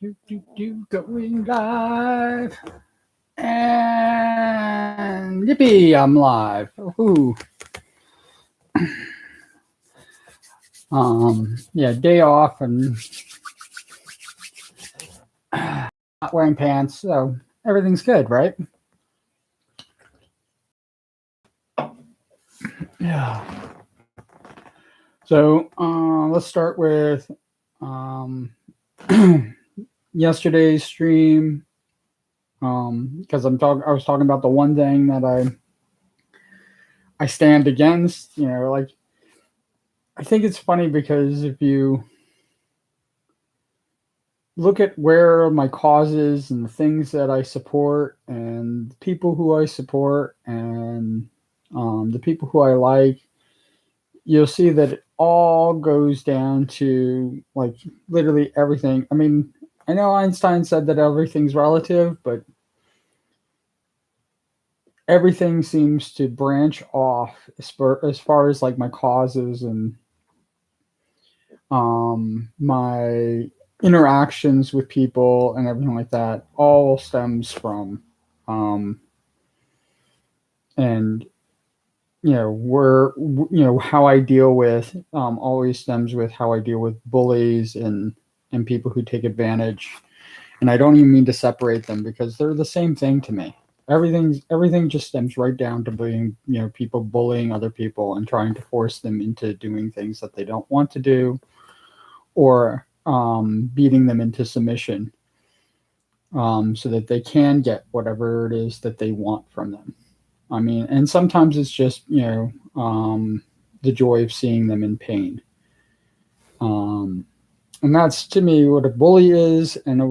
Going live. And yippee, I'm live. Woohoo. Yeah, day off and not wearing pants, so everything's good, right? Yeah. So let's start with um, yesterday's stream. Because I was talking about the one thing that I stand against. Like I think it's funny because if you look at where my causes and the things that I support and the people who I support and the people who I like, you'll see that it all goes down to like literally everything. I mean, I know Einstein said that everything's relative, but everything seems to branch off as far as like my causes and my interactions with people and everything like that all stems from um, and how I deal with always stems with how I deal with bullies and people who take advantage. And I don't even mean to separate them because they're the same thing to me. Everything just stems right down to being people bullying other people and trying to force them into doing things that they don't want to do, or beating them into submission, so that they can get whatever it is that they want from them. I mean, and sometimes it's just the joy of seeing them in pain, um, and that's to me what a bully is, and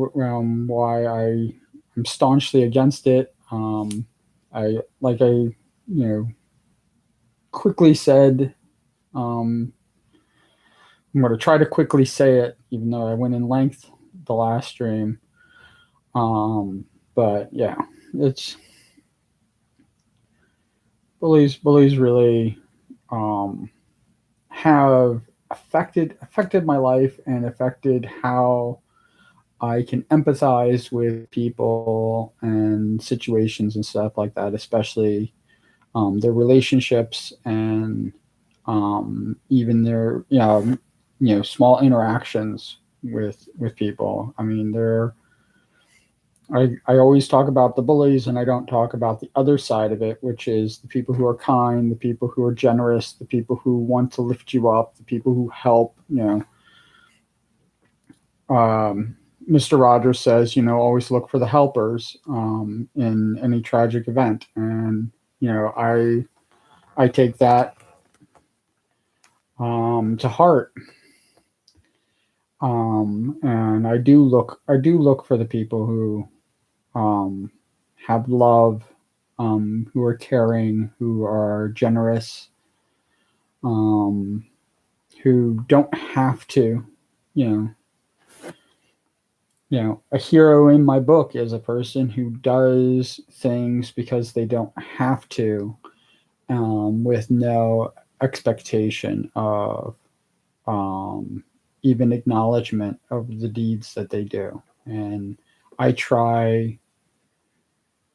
why I'm staunchly against it. I quickly said. Um, I'm going to try to quickly say it, even though I went in length the last stream. But yeah, it's bullies really um, have affected my life and affected how I can empathize with people and situations and stuff like that, especially their relationships and even their small interactions with people. I mean, I always talk about the bullies and I don't talk about the other side of it, which is the people who are kind, the people who are generous, the people who want to lift you up, the people who help. Mr. Rogers says, always look for the helpers in any tragic event. And, I take that to heart. And I do look for the people who have love, who are caring, who are generous, um, who don't have to, you know, a hero in my book is a person who does things because they don't have to, with no expectation of even acknowledgement of the deeds that they do. And I try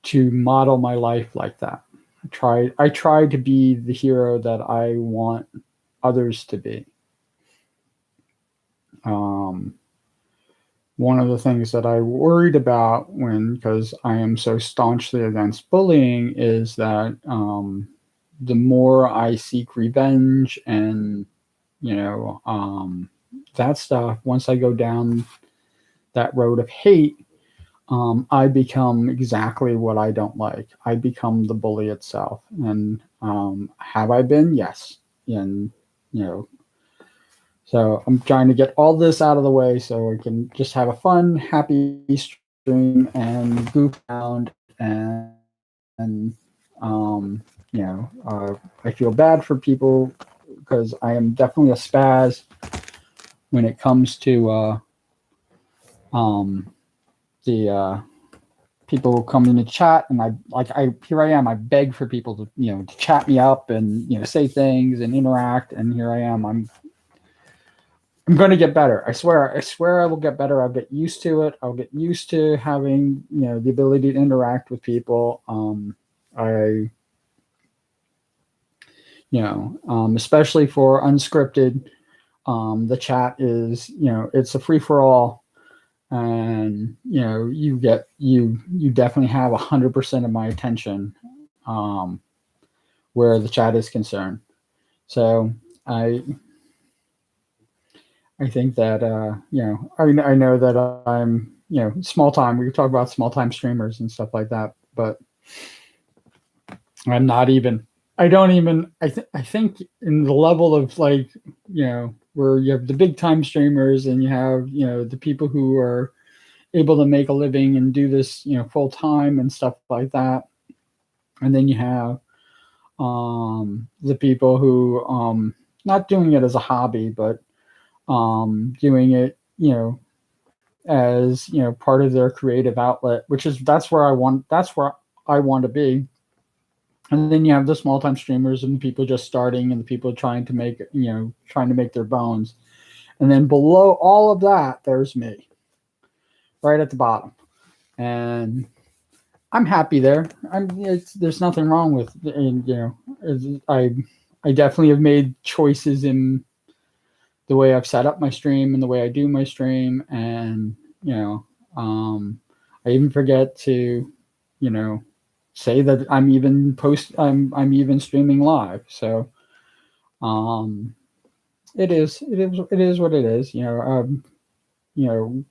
to model my life like that. I try to be the hero that I want others to be. Um, One of the things that I worried about because I am so staunchly against bullying, is that the more I seek revenge and that stuff, once I go down that road of hate, I become exactly what I don't like. I become the bully itself. And have I been? Yes. And you know, so I'm trying to get all this out of the way so we can just have a fun, happy stream and goof around. And I feel bad for people because I am definitely a spaz when it comes to um, the people who come in the chat, and here I am. I beg for people to chat me up and say things and interact, and here I am. I'm going to get better. I swear I will get better. I'll get used to it. I'll get used to having, the ability to interact with people. I, especially for unscripted, the chat is, it's a free for all. And, you definitely have 100% of my attention, where the chat is concerned. So I, I think that I know that I'm small time. We talk about small time streamers and stuff like that, but I'm not even. I don't even. I think in the level of like where you have the big time streamers and you have the people who are able to make a living and do this full time and stuff like that, and then you have the people who not doing it as a hobby, but doing it as part of their creative outlet, which is that's where I want to be. And then you have the small time streamers and people just starting and the people trying to make their bones. And then below all of that, there's me, right at the bottom. And I'm happy there. There's nothing wrong with, and I definitely have made choices in the way I've set up my stream and the way I do my stream, and I even forget to, say that I'm even streaming live. So, it is what it is. You know,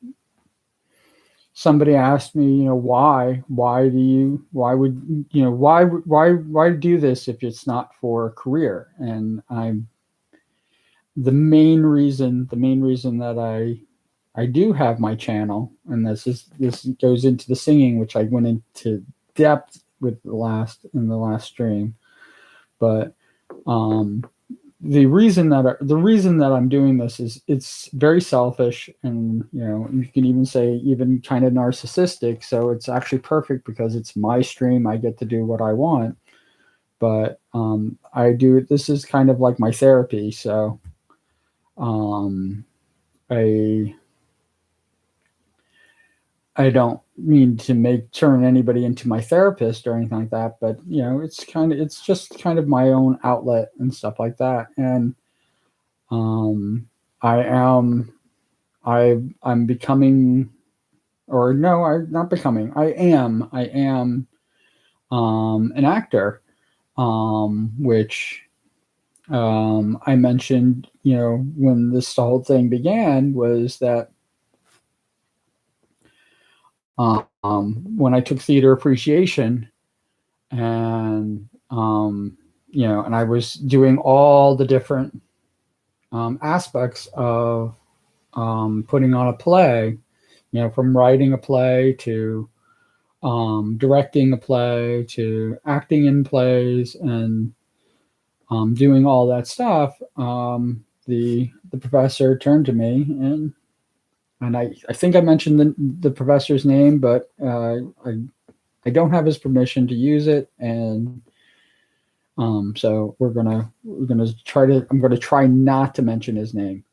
somebody asked me, why do this if it's not for a career? And the main reason that I do have my channel, and this goes into the singing, which I went into depth with in the last stream. But the reason that I'm doing this is it's very selfish, and you can even say even kind of narcissistic. So it's actually perfect because it's my stream. I get to do what I want, but I do it. This is kind of like my therapy. So I don't mean to turn anybody into my therapist or anything like that, but it's just kind of my own outlet and stuff like that. And I am I'm becoming, or no, I'm not becoming. I am an actor, which I mentioned, when this whole thing began, was that when I took theater appreciation, and and I was doing all the different aspects of putting on a play, from writing a play to directing a play to acting in plays, and doing all that stuff. The professor turned to me, and I think I mentioned the professor's name, but I don't have his permission to use it, and so I'm gonna try not to mention his name.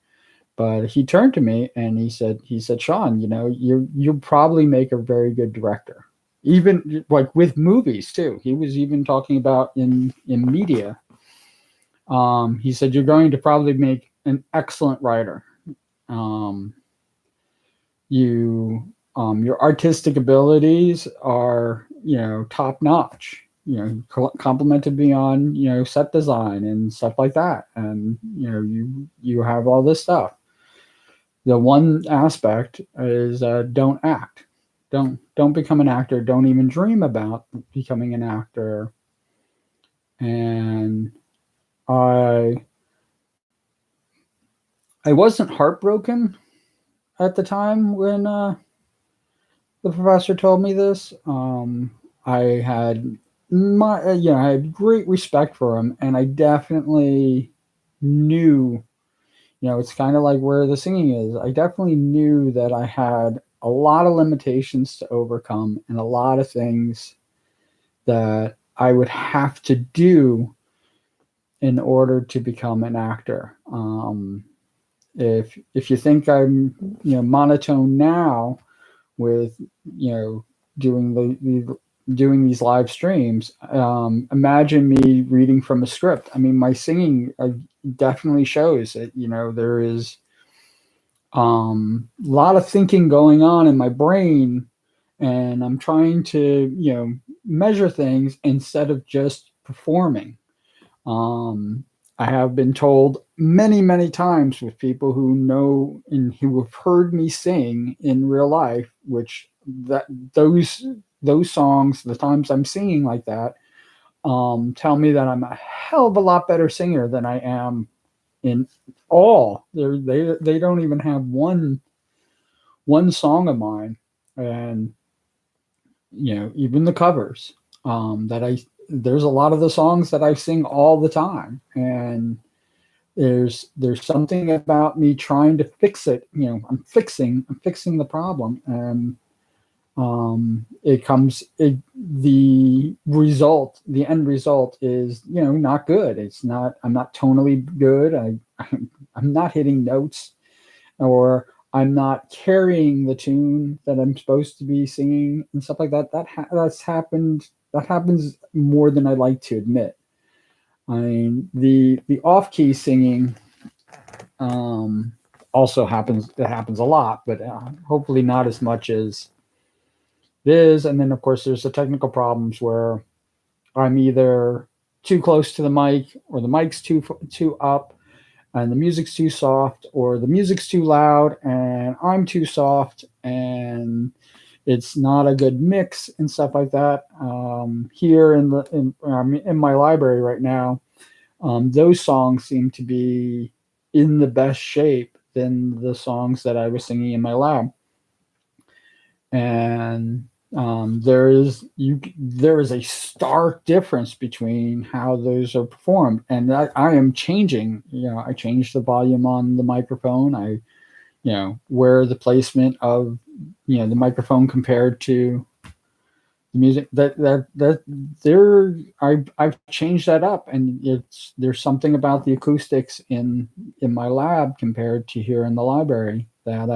But he turned to me and he said, Sean, you'll probably make a very good director, even like with movies too. He was even talking about in media. He said, you're going to probably make an excellent writer. Your artistic abilities are top notch, complimented me on set design and stuff like that, and you have all this stuff. The one aspect is don't act, don't become an actor, don't even dream about becoming an actor. And I wasn't heartbroken at the time when the professor told me this. I had I had great respect for him, and I definitely knew, it's kind of like where the singing is. I definitely knew that I had a lot of limitations to overcome and a lot of things that I would have to do in order to become an actor. If you think I'm monotone now with doing doing these live streams, imagine me reading from a script. I mean, my singing definitely shows that there is a lot of thinking going on in my brain, and I'm trying to measure things instead of just performing. um, I have been told many, many times with people who know and who have heard me sing in real life, which that those songs, the times I'm singing like that, tell me that I'm a hell of a lot better singer than I am in all. They don't even have one song of mine, and even the covers, that I there's a lot of the songs that I sing all the time, and there's something about me trying to fix it. I'm fixing the problem, and the end result is not good. I'm not tonally good. I'm not hitting notes, or I'm not carrying the tune that I'm supposed to be singing and stuff like that. That's happened. That happens more than I'd like to admit. I mean, the off key singing um, also happens. It happens a lot, but hopefully not as much as it is. And then of course there's the technical problems where I'm either too close to the mic, or the mic's too up, and the music's too soft, or the music's too loud and I'm too soft, and it's not a good mix and stuff like that. Here in my library right now, those songs seem to be in the best shape than the songs that I was singing in my lab. And there is a stark difference between how those are performed, and I am changing. I changed the volume on the microphone. I where the placement of the microphone compared to the music, that there I've changed that up, and there's something about the acoustics in my lab compared to here in the library that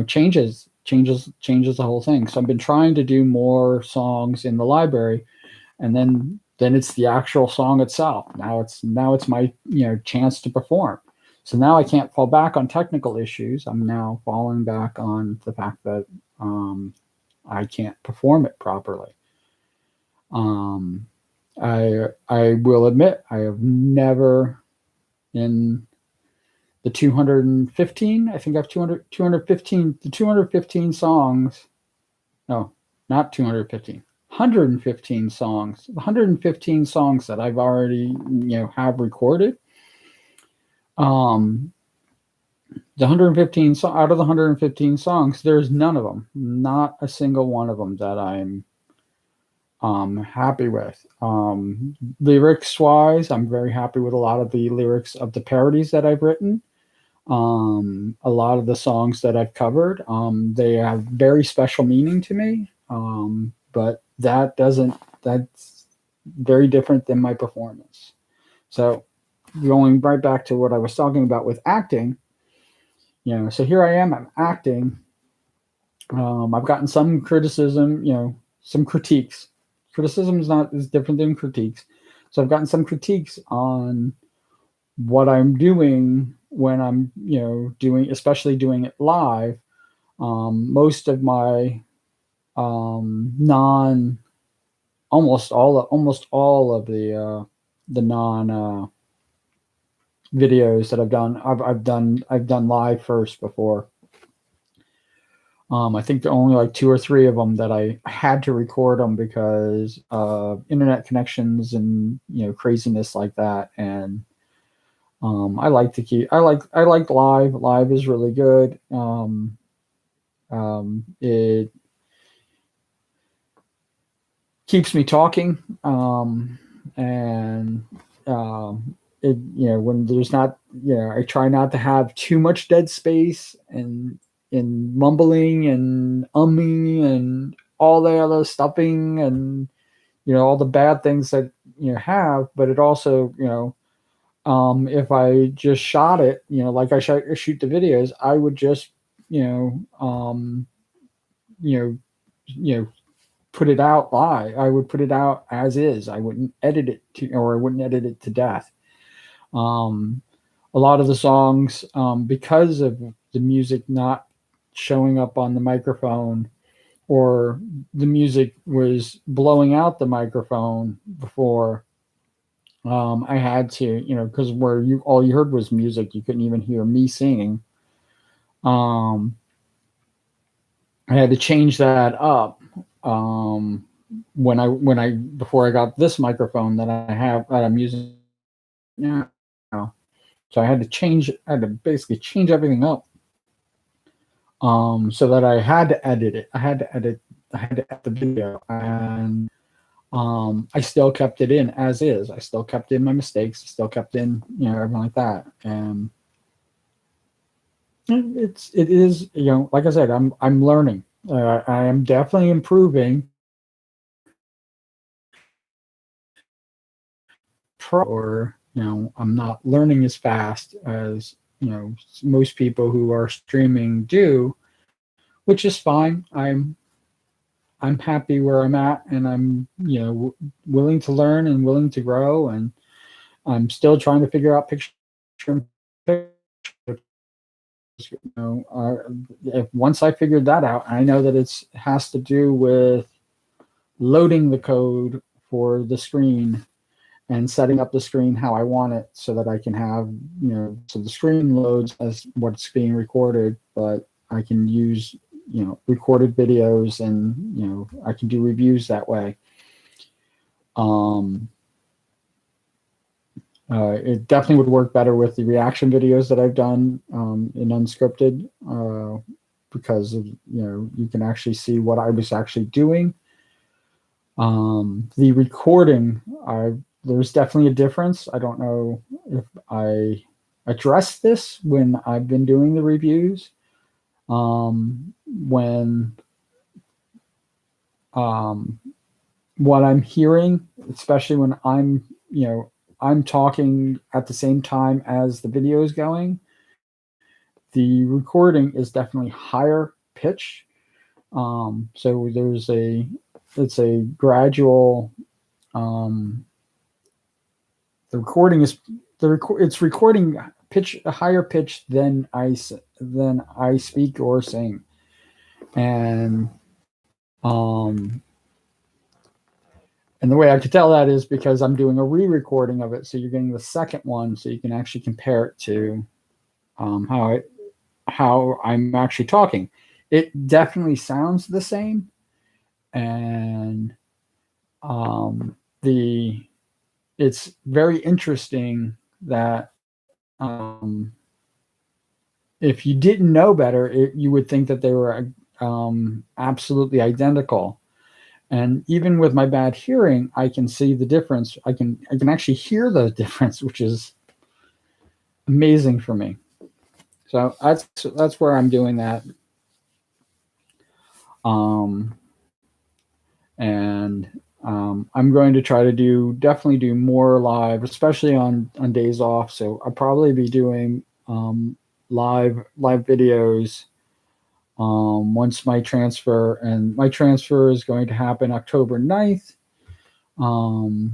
changes the whole thing. So I've been trying to do more songs in the library, and then it's the actual song itself. Now it's my chance to perform. So now I can't fall back on technical issues. I'm now falling back on the fact that I can't perform it properly. I will admit I have never in the 215, I think I have 215, the 215 songs. No, not 215, 115 songs. 115 songs that I've already, have recorded. The 115 out of the 115 songs, there's none of them, not a single one of them that I'm happy with. Lyrics wise, I'm very happy with a lot of the lyrics of the parodies that I've written. A lot of the songs that I've covered, they have very special meaning to me. But that's very different than my performance. So going right back to what I was talking about with acting, so here I am, I'm acting. I've gotten some criticism, some critiques. Criticism is different than critiques. So I've gotten some critiques on what I'm doing when I'm, especially doing it live. Most of my almost all of the non videos that I've done, I've done live first before. I think there are only like 2 or 3 of them that I had to record them because of internet connections and craziness like that. And I like live. Live is really good. It keeps me talking, and it when there's not I try not to have too much dead space and in mumbling and umming and all the other stuffing and all the bad things that have, but it also If I just shot it, like I shoot the videos, I would just, you know, you know, you know, put it out live. I would put it out as is. I wouldn't edit it or I wouldn't edit it to death. Um, a lot of the songs, because of the music not showing up on the microphone, or the music was blowing out the microphone before, I had to, because where you all you heard was music, you couldn't even hear me singing. Um, I had to change that up, um, when I before I got this microphone that I'm using now. So I had to basically change everything up, so that I had to edit it. I had to edit the video, and I still kept it in as is. I still kept in my mistakes. I still kept in, everything like that. And it is, like I said, I'm learning. I am definitely improving. Or I'm not learning as fast as most people who are streaming do, which is fine. I'm happy where I'm at, and I'm willing to learn and willing to grow, and I'm still trying to figure out picture in picture. If once I figured that out, I know that it has to do with loading the code for the screen and setting up the screen how I want it, so that I can have, so the screen loads as what's being recorded, but I can use, recorded videos, and, I can do reviews that way. Um, it definitely would work better with the reaction videos that I've done, in Unscripted, because of, you can actually see what I was actually doing. The recording, there's definitely a difference. I don't know if I addressed this when I've been doing the reviews. When what I'm hearing, especially when I'm talking at the same time as the video is going, the recording is definitely higher pitch. So it's a gradual, um, the recording is it's recording pitch a higher pitch than I speak or sing. And um and the way I could tell that is because I'm doing a re-recording of it, so you're getting the second one, so you can actually compare it to, how I'm actually talking. It definitely sounds the same, and the it's very interesting that, if you didn't know better, you would think that they were, absolutely identical. And even with my bad hearing, I can see the difference. I can actually hear the difference, which is amazing for me. So that's where I'm doing that. Um, and I'm going to try to definitely do more live, especially on days off. So I'll probably be doing, live videos, once my transfer is going to happen October 9th,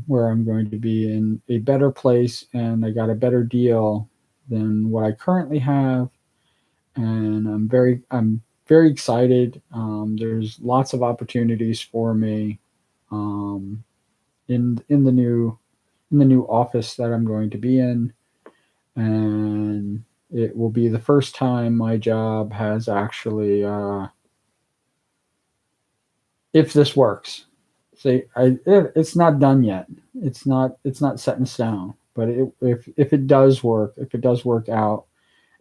where I'm going to be in a better place, and I got a better deal than what I currently have, and I'm very excited. There's lots of opportunities for me, um, in the new office that I'm going to be in, and it will be the first time my job has actually, if this works. See, it's not done yet. It's not set in stone. But if it does work, if it does work out,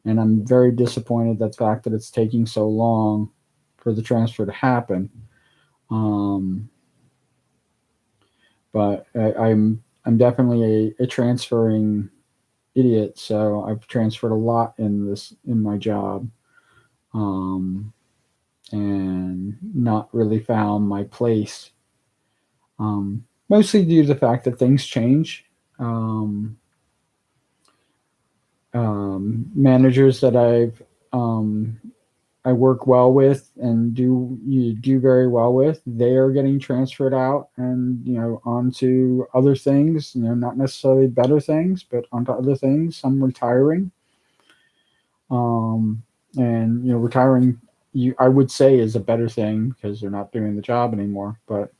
and I'm very disappointed that the fact that it's taking so long for the transfer to happen. Um, but I'm definitely a transferring idiot, so I've transferred a lot in my job, um, and not really found my place. Mostly due to the fact that things change. Um, managers that I work well with and do very well with, they are getting transferred out and onto other things. Not necessarily better things, but onto other things. Some retiring, um, and retiring. I would say is a better thing because they're not doing the job anymore. But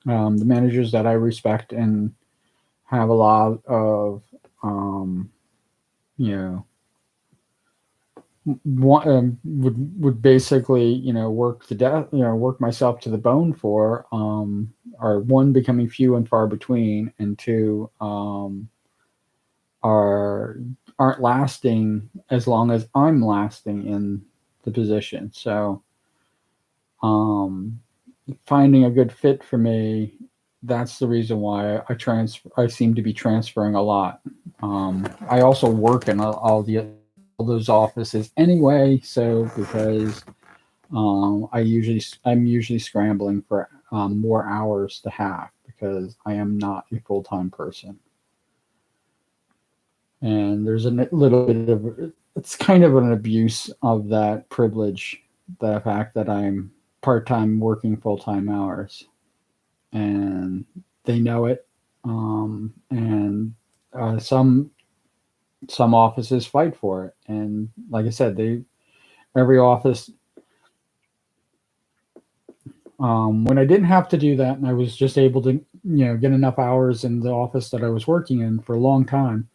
the managers that I respect and have a lot of, um, you know, would basically work to death, work myself to the bone for, are one, becoming few and far between, and two, are aren't lasting as long as I'm lasting in the position. So um, finding a good fit for me, that's the reason why I seem to be transferring a lot. I also work in all those offices anyway, so because I'm usually scrambling for more hours to have because I am not a full time person, and there's a little bit of, it's kind of an abuse of that privilege, the fact that I'm part time working full time hours, and they know it, and some offices fight for it, and like I said, every office. When I didn't have to do that, and I was just able to, get enough hours in the office that I was working in for a long time,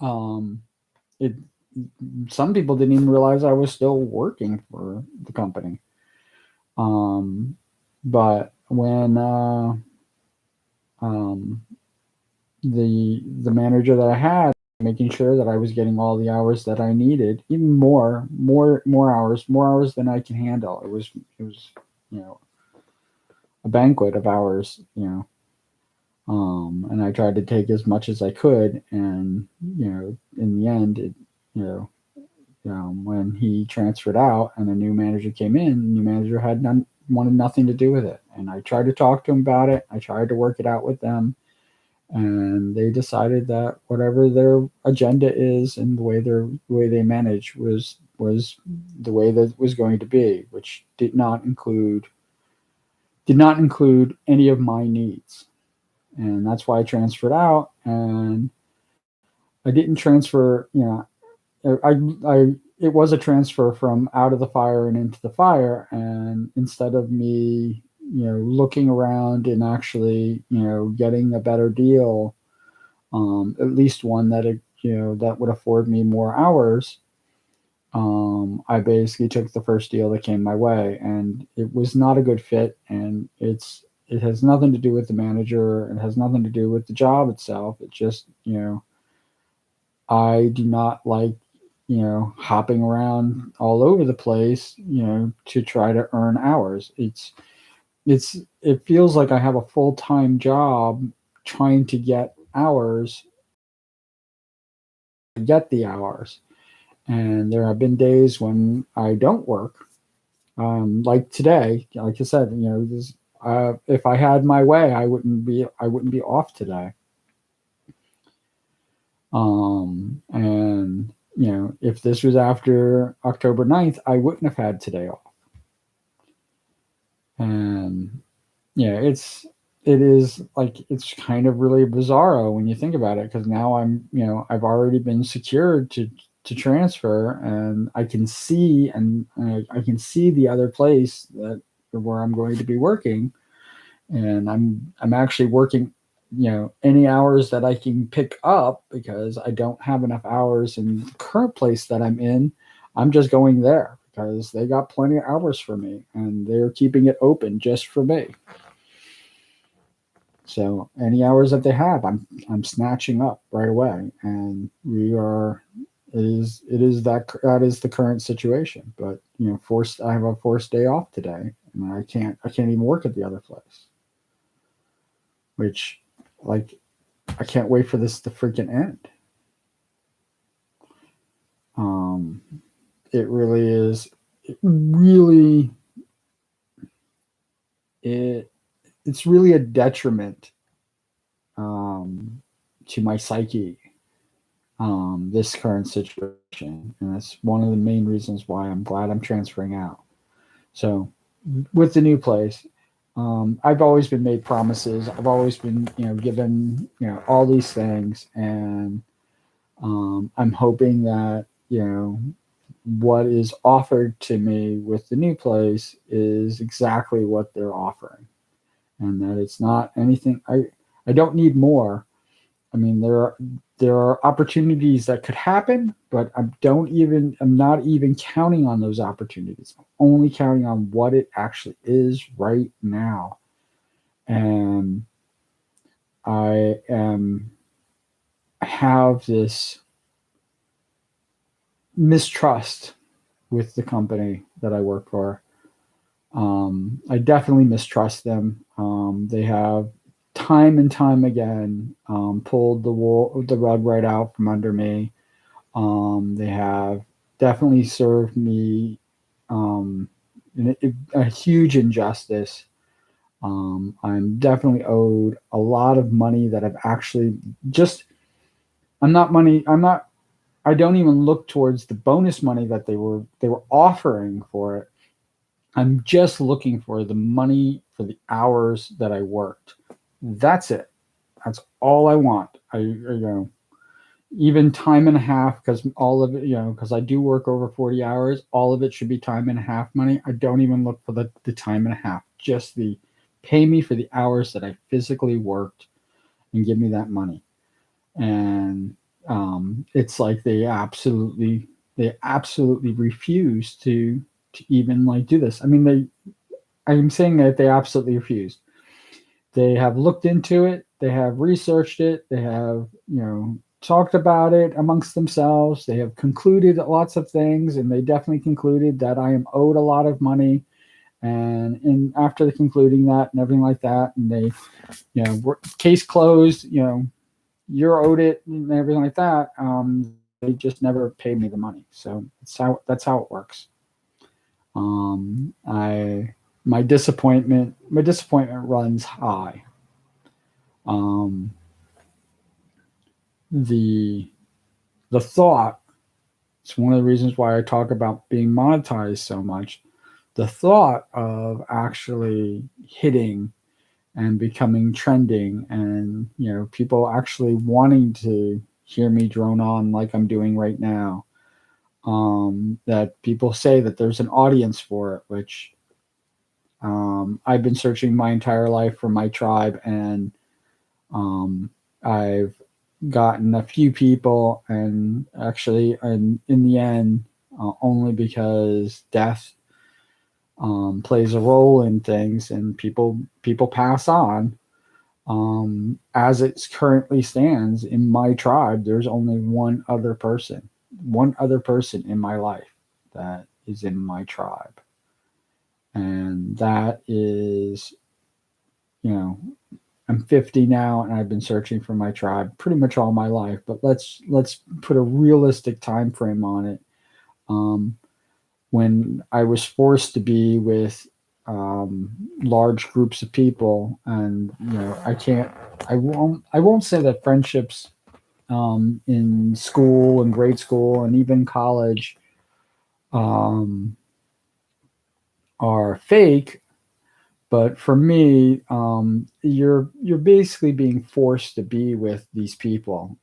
um, it some people didn't even realize I was still working for the company. Um, but when um, the manager that I had, making sure that I was getting all the hours that I needed, even more hours than I can handle. It was you know a banquet of hours, and I tried to take as much as I could, and in the end, you know, when he transferred out and a new manager came in, the new manager wanted nothing to do with it, and I tried to talk to him about it. I tried to work it out with them, and they decided that whatever their agenda is and the way they manage was the way that it was going to be, which did not include any of my needs, and that's why I transferred out. And I didn't transfer. I it was a transfer from out of the fire and into the fire, and instead of me, looking around and actually, getting a better deal, at least one that would afford me more hours. I basically took the first deal that came my way, and it was not a good fit. And it has nothing to do with the manager. It has nothing to do with the job itself. It just, I do not like, hopping around all over the place, to try to earn hours. It feels like I have a full time job trying to get hours, to get the hours. And there have been days when I don't work, like today. Like I said, if I had my way, I wouldn't be off today. And if this was after October 9th, I wouldn't have had today off. And it's kind of really bizarro when you think about it, because now I've already been secured to transfer, and I can see, and I can see the other place that where I'm going to be working, and I'm actually working, any hours that I can pick up, because I don't have enough hours in the current place that I'm in. I'm just going there because they got plenty of hours for me, and they're keeping it open just for me. So any hours that they have, I'm snatching up right away, and we are. That is the current situation. But forced. I have a forced day off today, and I can't even work at the other place. Which, like, I can't wait for this to freaking end. Um, it really is. It really it it's really a detriment, um, to my psyche, this current situation. And that's one of the main reasons why I'm glad I'm transferring out. So with the new place, I've always been made promises. I've always been, given, all these things. And I'm hoping that, what is offered to me with the new place is exactly what they're offering, and that it's not anything. I don't need more. I mean, there are opportunities that could happen, but I'm not even counting on those opportunities. I'm only counting on what it actually is right now. And I have this mistrust with the company that I work for. I definitely mistrust them. They have time and time again pulled the rug right out from under me. They have definitely served me a huge injustice. I'm definitely owed a lot of money that I've actually just. I'm not money. I'm not. I don't even look towards the bonus money that they were offering for it. I'm just looking for the money for the hours that I worked. That's it. That's all I want. Even time and a half, because all of it, because I do work over 40 hours, all of it should be time and a half money. I don't even look for the time and a half, just the pay me for the hours that I physically worked and give me that money. And it's like they absolutely refuse to even like do this. I mean, I'm saying that they absolutely refused. They have looked into it, they have researched it, they have, talked about it amongst themselves. They have concluded lots of things, and they definitely concluded that I am owed a lot of money. And after the concluding that and everything like that, and they, case closed, you're owed it and everything like that. They just never paid me the money. So that's how it works. My disappointment runs high. The thought, it's one of the reasons why I talk about being monetized so much. The thought of actually hitting and becoming trending, and people actually wanting to hear me drone on like I'm doing right now. That people say that there's an audience for it, which I've been searching my entire life for my tribe, and I've gotten a few people, and actually, in the end, only because death plays a role in things, and people pass on. As it currently stands in my tribe, there's only one other person in my life that is in my tribe, and that is, I'm 50 now, and I've been searching for my tribe pretty much all my life. But let's put a realistic time frame on it. When I was forced to be with large groups of people, and I won't say that friendships in school and grade school and even college are fake. But for me, you're basically being forced to be with these people,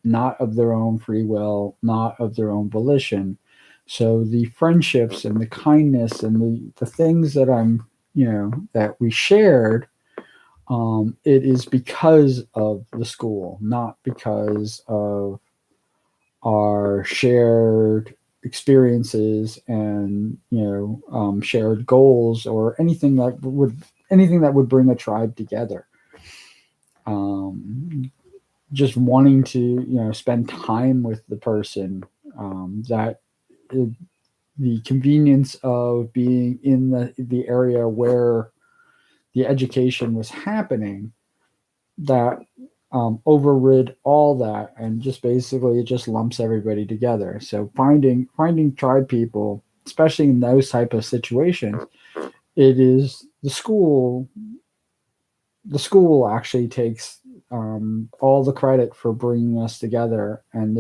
not of their own free will, not of their own volition. So the friendships and the kindness and the things that that we shared, it is because of the school, not because of our shared experiences and shared goals, or anything that would bring a tribe together. Just wanting to spend time with the person, the convenience of being in the area where the education was happening, that overrid all that, and just basically it just lumps everybody together. So finding tribe people, especially in those type of situations, it is the school actually takes all the credit for bringing us together. And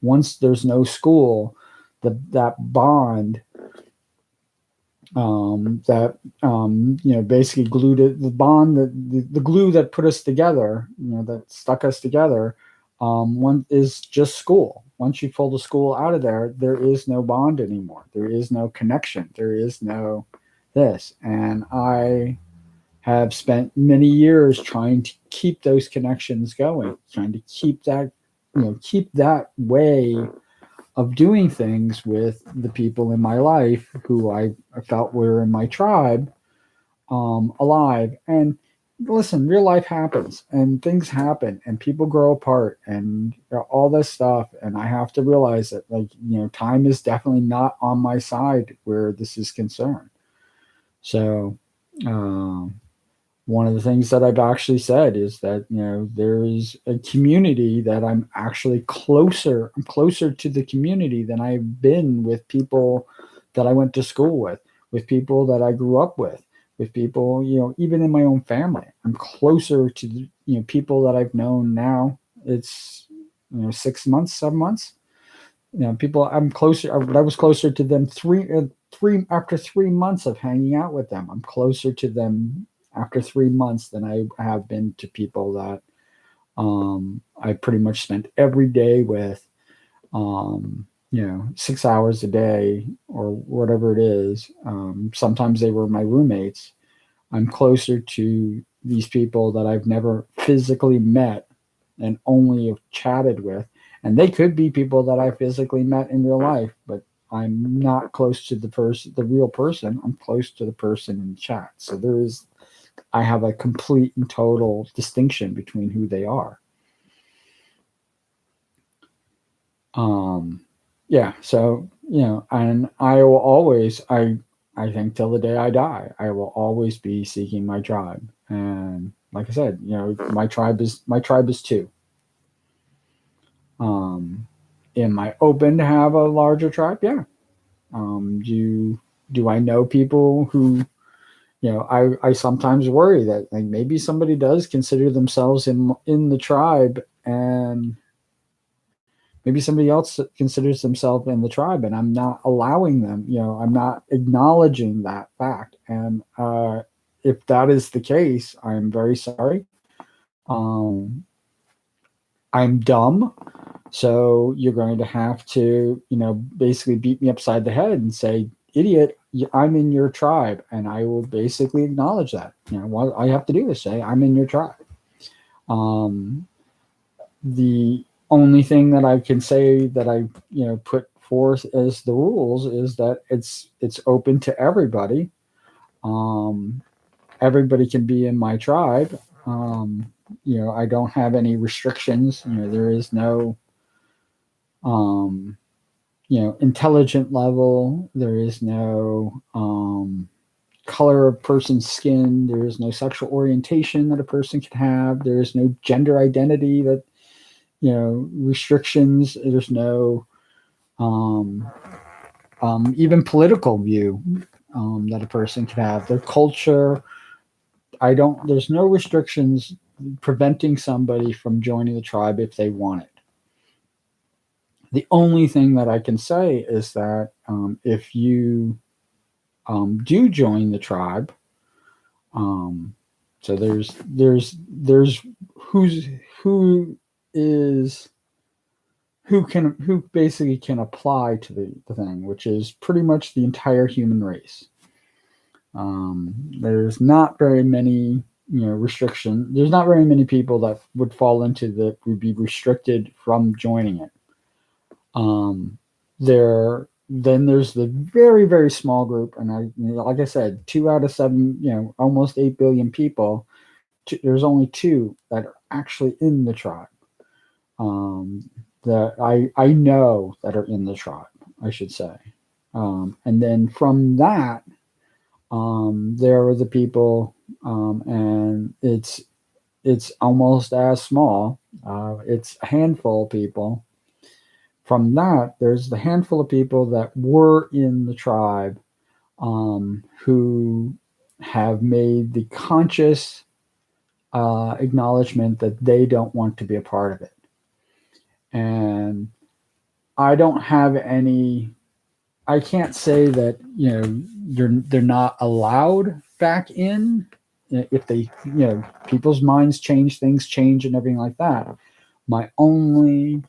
once there's no school, that bond basically glued it, the bond, the glue that put us together, that stuck us together, one is just school. Once you pull the school out of there, there is no bond anymore. There is no connection. There is no this. And I have spent many years trying to keep those connections going, trying to keep that way of doing things with the people in my life who I felt were in my tribe, alive. And listen, real life happens and things happen and people grow apart and all this stuff. And I have to realize that, time is definitely not on my side where this is concerned. So, one of the things that I've actually said is that, there's a community that I'm closer to the community than I've been with people that I went to school with people that I grew up with people, even in my own family. I'm closer to the, people that I've known now. It's, 6 months, 7 months. People I'm closer, I was closer to them after 3 months of hanging out with them. I'm closer to them after 3 months than I have been to people that I pretty much spent every day with, 6 hours a day or whatever it is. Sometimes they were my roommates. I'm closer to these people that I've never physically met and only have chatted with. And they could be people that I physically met in real life, but I'm not close to the real person. I'm close to the person in chat. So I have a complete and total distinction between who they are. Yeah. So, and I will always, I think till the day I die, I will always be seeking my tribe. And like I said, my tribe is two. Am I open to have a larger tribe? Yeah. Do I know people who, I sometimes worry that maybe somebody does consider themselves in the tribe, and maybe somebody else considers themselves in the tribe, and I'm not allowing them. I'm not acknowledging that fact. And if that is the case, I'm very sorry. I'm dumb. So you're going to have to, basically beat me upside the head and say, idiot, I'm in your tribe. And I will basically acknowledge that. What I have to do is say, I'm in your tribe. The only thing that I can say that I, put forth as the rules is that it's open to everybody. Everybody can be in my tribe. I don't have any restrictions. There is no, intelligent level. There is no color of person's skin. There is no sexual orientation that a person can have. There is no gender identity that, restrictions. There's no even political view that a person can have. Their culture. There's no restrictions preventing somebody from joining the tribe if they want it. The only thing that I can say is that if you do join the tribe, so there's who basically can apply to the thing, which is pretty much the entire human race. There's not very many restriction. There's not very many people that would fall into would be restricted from joining it. Then there's the very, very small group, and like I said, 2 out of 7, almost 8 billion people. There's only 2 that are actually in the tribe. That I know that are in the tribe, I should say. And then from that, there are the people, and it's almost as small. It's a handful of people. From that, there's the handful of people that were in the tribe, who have made the conscious acknowledgement that they don't want to be a part of it. And I don't have any, I can't say that, they're not allowed back in if they, people's minds change, things change and everything like that. My only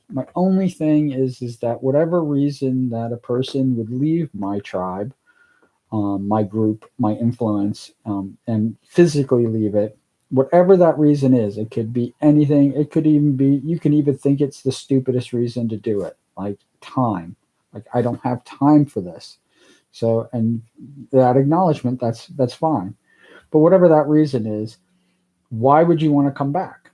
thing is that whatever reason that a person would leave my tribe, my group, my influence, and physically leave it, whatever that reason is, it could be anything. It could even be, you can even think it's the stupidest reason to do it, like time. Like, I don't have time for this. So, and that acknowledgement, that's fine. But whatever that reason is, why would you want to come back?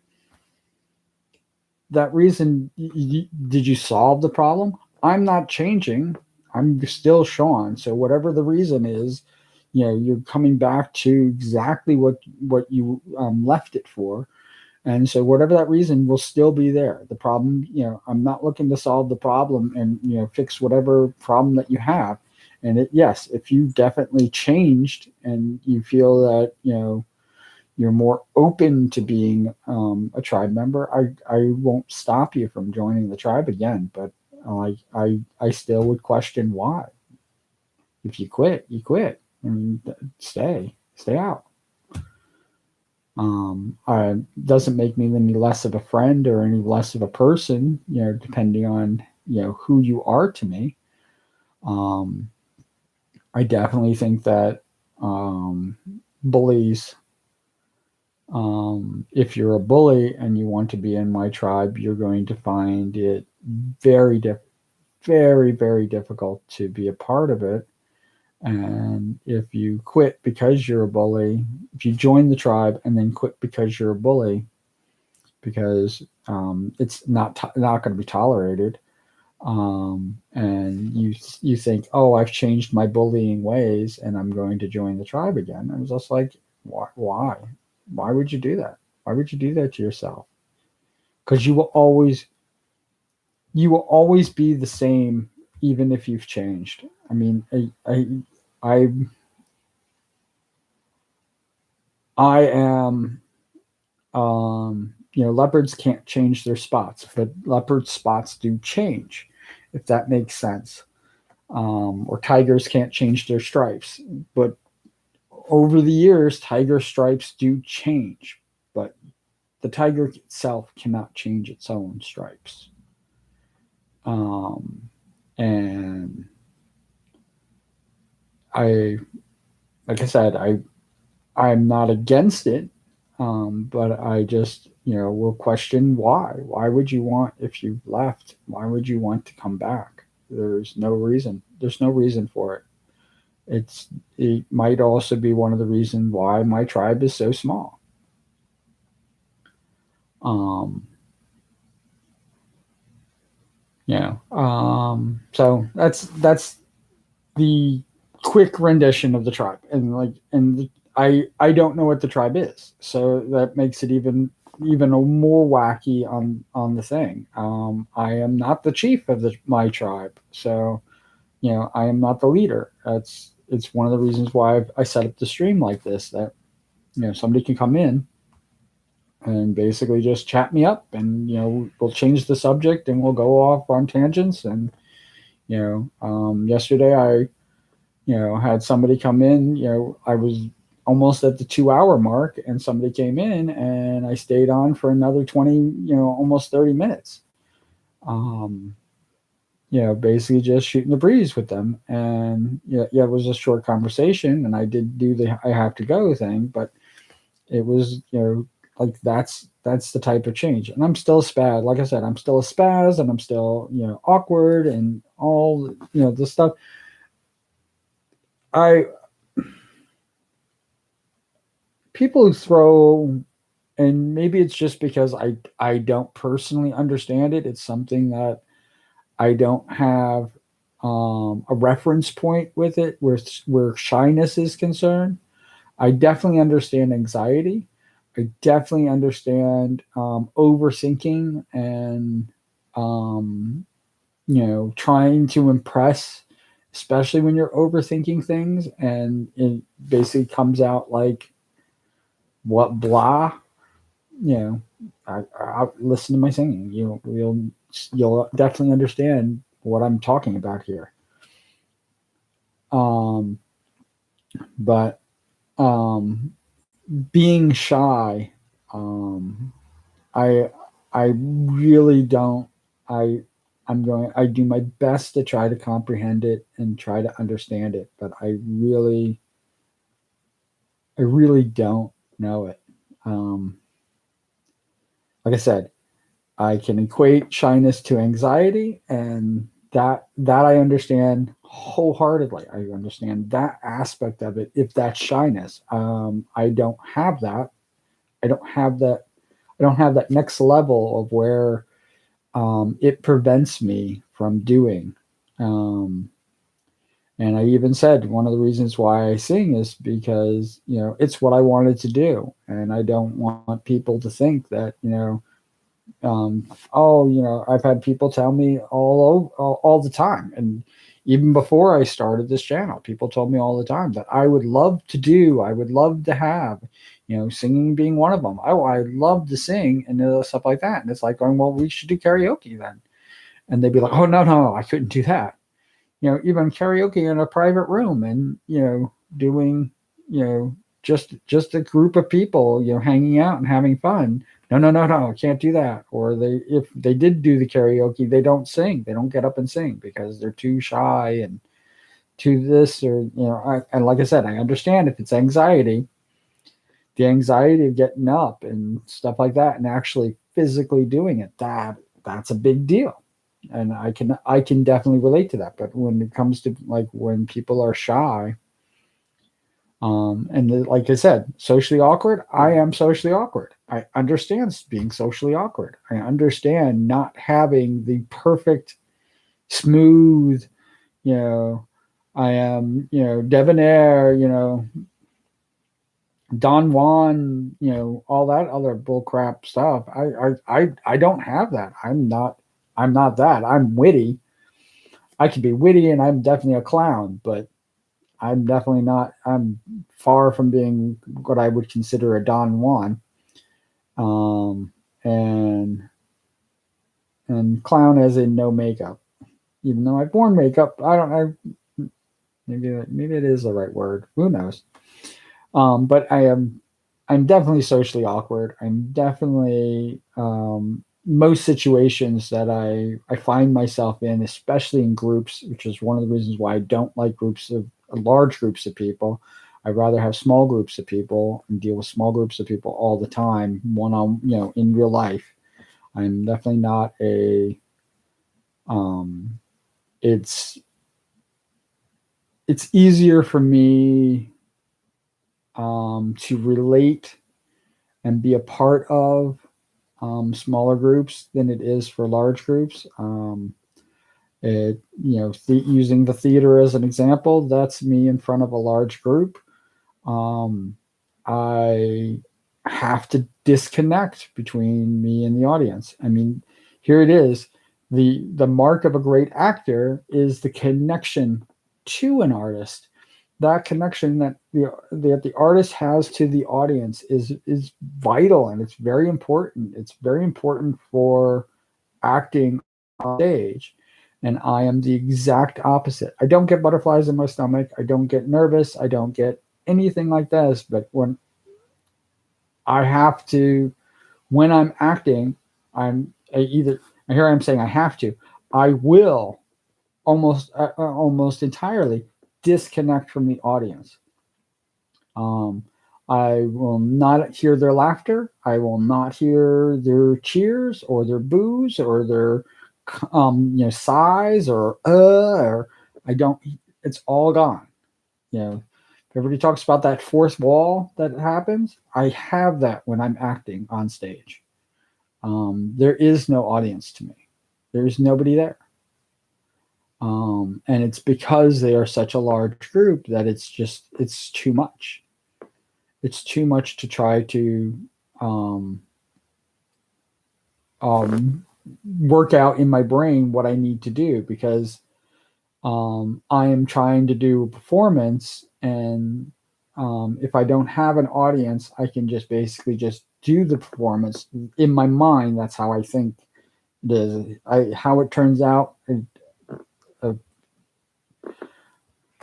That reason, did you solve the problem? I'm not changing. I'm still Sean. So whatever the reason is, you're coming back to exactly what you left it for. And so whatever that reason will still be there. The problem, I'm not looking to solve the problem and, fix whatever problem that you have. And yes, if you definitely changed and you feel that, you're more open to being a tribe member, I won't stop you from joining the tribe again. But I still would question why. If you quit, you quit. I mean, stay out. Doesn't make me any less of a friend or any less of a person, depending on, who you are to me. Um, I definitely think that bullies, if you're a bully and you want to be in my tribe, you're going to find it very, very, very difficult to be a part of it. And if you quit because you're a bully, if you join the tribe and then quit because you're a bully, because it's not going to be tolerated, and you think, oh, I've changed my bullying ways and I'm going to join the tribe again. I was just like, why would you do that? Why would you do that to yourself? Because you will always be the same, even if you've changed. I mean, I I am, leopards can't change their spots, but leopard spots do change, if that makes sense. Or tigers can't change their stripes, but over the years, tiger stripes do change, but the tiger itself cannot change its own stripes. Um, and I, like I said, I'm not against it, but I just, will question why. Why would you want, if you left, why would you want to come back? There's no reason. There's no reason for it. It might also be one of the reasons why my tribe is so small. Um, so that's the quick rendition of the tribe, and I don't know what the tribe is, so that makes it even more wacky on the thing. I am not the chief of my tribe, so I am not the leader. It's one of the reasons why I set up the stream like this, that somebody can come in and basically just chat me up, and we'll change the subject and we'll go off on tangents. And yesterday I had somebody come in. I was almost at the 2 hour mark, and somebody came in, and I stayed on for another 20, almost 30 minutes. Basically just shooting the breeze with them. And it was a short conversation, and I did do the I have to go thing, but it was, like that's the type of change. And I'm still a spaz. Like I said, I'm still a spaz, and I'm still, awkward and all, the stuff. People who throw, and maybe it's just because I don't personally understand it. It's something that I don't have a reference point with it, where shyness is concerned. I definitely understand anxiety. I definitely understand overthinking and trying to impress, especially when you're overthinking things, and it basically comes out like what blah. I listen to my singing. You'll definitely understand what I'm talking about here. Um, but being shy, um, I I really don't. I I do my best to try to comprehend it and try to understand it, but I really don't know it. Um, like I said, I can equate shyness to anxiety, and that I understand wholeheartedly. I understand that aspect of it. If that's shyness, I don't have that. I don't have that. I don't have that next level of where it prevents me from doing. Um, and I even said one of the reasons why I sing is because it's what I wanted to do, and I don't want people to think that oh, I've had people tell me all the time, and even before I started this channel, people told me all the time that I would love to have, singing being one of them. I love to sing and stuff like that. And it's like going, well, we should do karaoke then. And they'd be like, oh, no, I couldn't do that. Even karaoke in a private room and, doing, you know, just a group of people, hanging out and having fun. No, I can't do that. Or if they did do the karaoke, they don't sing. They don't get up and sing because they're too shy and to this or, and like I said, I understand if it's anxiety, the anxiety of getting up and stuff like that and actually physically doing it, that's a big deal. And I can definitely relate to that. But when it comes to like when people are shy, like I said, socially awkward, I am socially awkward. I understand being socially awkward. I understand not having the perfect, smooth, you know, I am, debonair, Don Juan, all that other bullcrap stuff. I don't have that. I'm not that. I'm witty. I can be witty and I'm definitely a clown, but I'm far from being what I would consider a Don Juan. Um, and clown as in no makeup. Even though I've worn makeup, maybe it is the right word. Who knows? But I'm definitely socially awkward. I'm definitely most situations that I find myself in, especially in groups, which is one of the reasons why I don't like large groups of people. I'd rather have small groups of people and deal with small groups of people all the time, one on in real life. I'm definitely not a um, it's it's easier for me to relate and be a part of smaller groups than it is for large groups. Using the theater as an example, that's me in front of a large group. Um, I have to disconnect between me and the audience. I mean, here it is. The mark of a great actor is the connection to an artist. That connection that the artist has to the audience is vital, and it's very important. It's very important for acting on stage. And I am the exact opposite. I don't get butterflies in my stomach. I don't get nervous. I don't get anything like this. But when I have to, when I'm acting, here I'm saying I have to, I will almost entirely disconnect from the audience. Um, I will not hear their laughter. I will not hear their cheers or their boos or their sighs or I don't. It's all gone. Everybody talks about that fourth wall that happens. I have that when I'm acting on stage. There is no audience to me. There's nobody there. And it's because they are such a large group that it's too much. It's too much to try to um, um, work out in my brain what I need to do because I am trying to do a performance, and if I don't have an audience, I can just basically just do the performance. In my mind, that's how I think it is. How it turns out.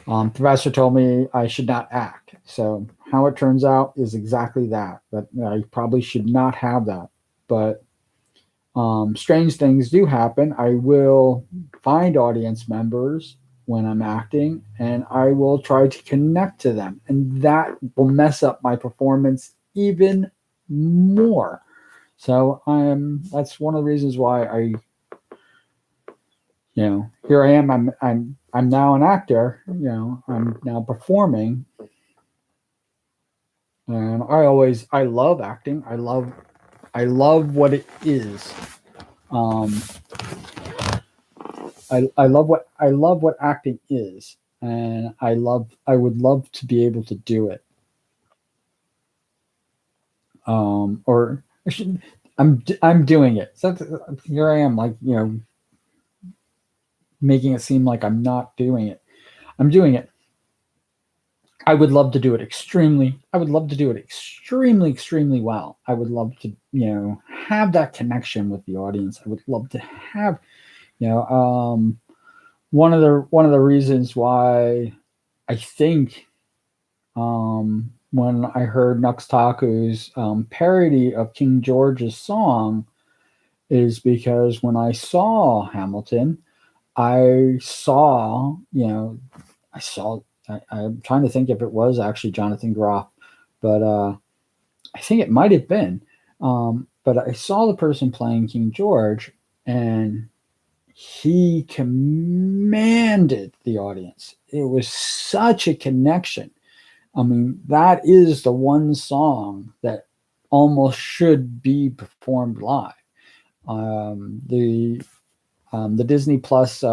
Professor told me I should not act. So how it turns out is exactly that. That I probably should not have that. But strange things do happen. I will find audience members when I'm acting, and I will try to connect to them, and that will mess up my performance even more. So that's one of the reasons why here I am. I'm now an actor. I'm now performing, and I love acting. I love what it is. Um, I love what acting is, and I would love to be able to do it. Or I should, I'm doing it. So here I am, like making it seem like I'm not doing it. I'm doing it. I would love to do it extremely. I would love to do it extremely, extremely well. I would love to, have that connection with the audience. I would love to have, you know, one of the reasons why I think when I heard Nux Taku's parody of King George's song is because when I saw Hamilton, I saw, I'm trying to think if it was actually Jonathan Groff, but I think it might have been. But I saw the person playing King George, and he commanded the audience. It was such a connection. I mean, that is the one song that almost should be performed live. The Disney Plus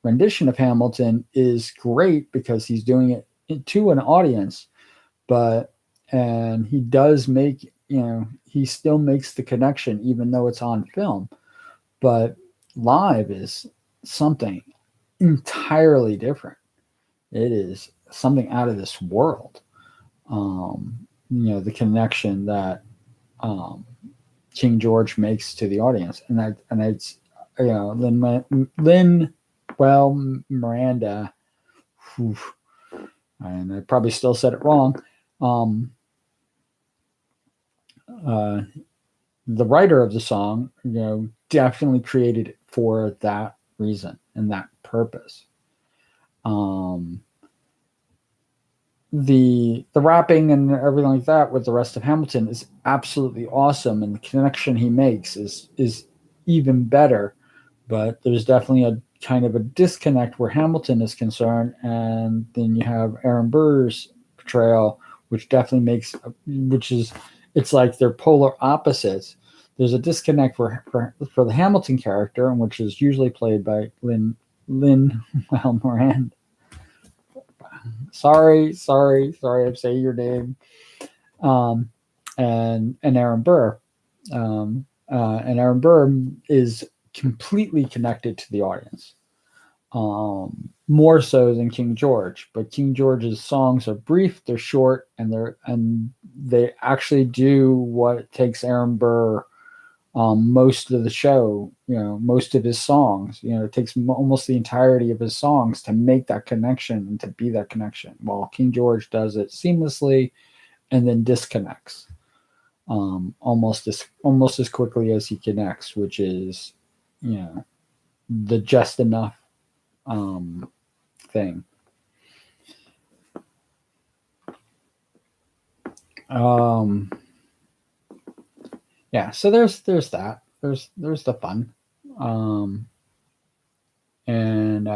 rendition of Hamilton is great because he's doing it to an audience, and he does make, he still makes the connection even though it's on film, but live is something entirely different. It is something out of this world. The connection that King George makes to the audience, and it's Lin Miranda, whew, and I probably still said it wrong. The writer of the song, definitely created it for that reason and that purpose. The rapping and everything like that with the rest of Hamilton is absolutely awesome, and the connection he makes is even better. But there's definitely a kind of a disconnect where Hamilton is concerned, and then you have Aaron Burr's portrayal, which definitely it's like they're polar opposites. There's a disconnect for the Hamilton character, which is usually played by Lin Miranda. Sorry, I'm saying your name. And Aaron Burr. And Aaron Burr is completely connected to the audience, more so than King George. But King George's songs are brief, they're short, and they actually do what it takes Aaron Burr most of the show, most of his songs. It takes almost the entirety of his songs to make that connection and to be that connection, while King George does it seamlessly and then disconnects almost as quickly as he connects, which is, the just enough thing. Yeah, so there's that. There's the fun. And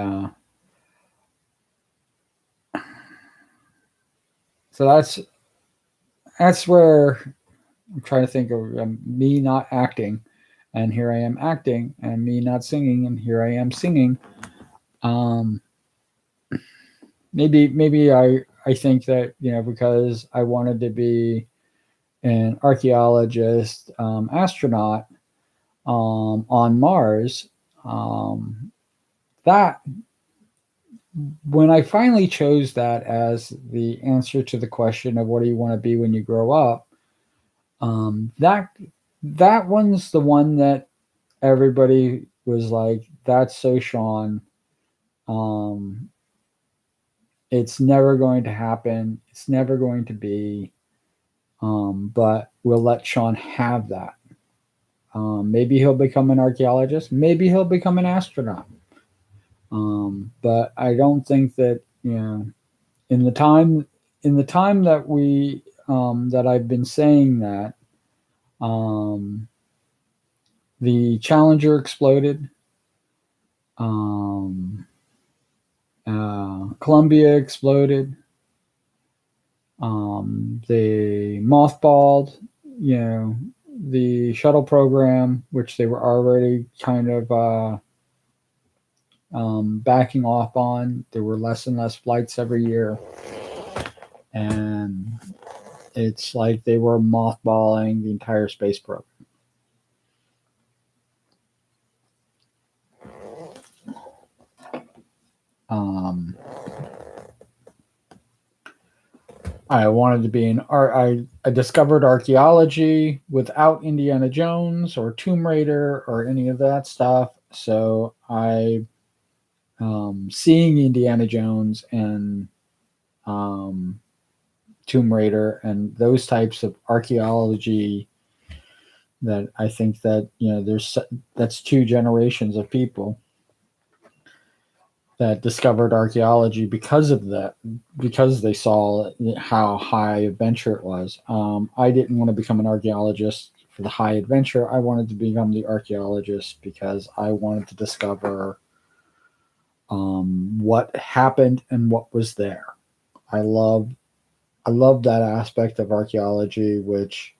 so that's where I'm trying to think of me not acting, and here I am acting, and me not singing, and here I am singing. Maybe I think that, because I wanted to be an archaeologist, astronaut on Mars, that when I finally chose that as the answer to the question of what do you want to be when you grow up, That one's the one that everybody was like, "That's so Sean." Um, it's never going to happen. It's never going to be. But we'll let Sean have that. Maybe he'll become an archaeologist. Maybe he'll become an astronaut. But I don't think that in the time that we that I've been saying that um, the Challenger exploded, um, Columbia exploded, they mothballed, the shuttle program, which they were already kind of backing off on. There were less and less flights every year, and it's like they were mothballing the entire space program. Um, I wanted to be an art. I discovered archaeology without Indiana Jones or Tomb Raider or any of that stuff. So I, seeing Indiana Jones and um, Tomb Raider and those types of archaeology, that I think that that's two generations of people that discovered archaeology because of that, because they saw how high adventure it was. I didn't want to become an archaeologist for the high adventure. I wanted to become the archaeologist because I wanted to discover what happened and what was there. I love that aspect of archaeology, which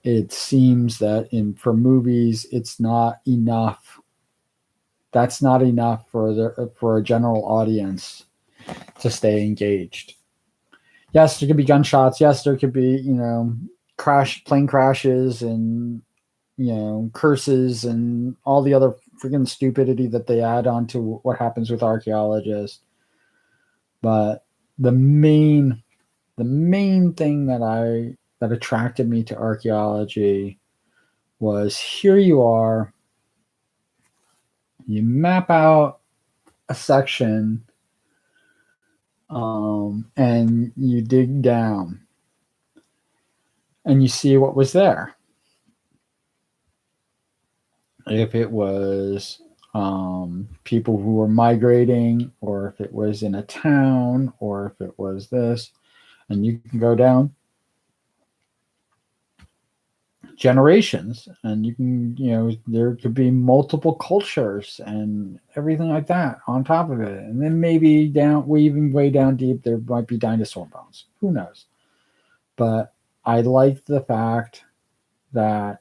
it seems that for movies it's not enough. That's not enough for a general audience to stay engaged. Yes, there could be gunshots. Yes, there could be plane crashes and curses and all the other freaking stupidity that they add on to what happens with archaeologists. But the main thing that attracted me to archaeology was, here you are, you map out a section, and you dig down and you see what was there. If it was people who were migrating, or if it was in a town, or if it was this, and you can go down generations, and you can, there could be multiple cultures and everything like that on top of it. And then maybe even way down deep, there might be dinosaur bones. Who knows? But I like the fact that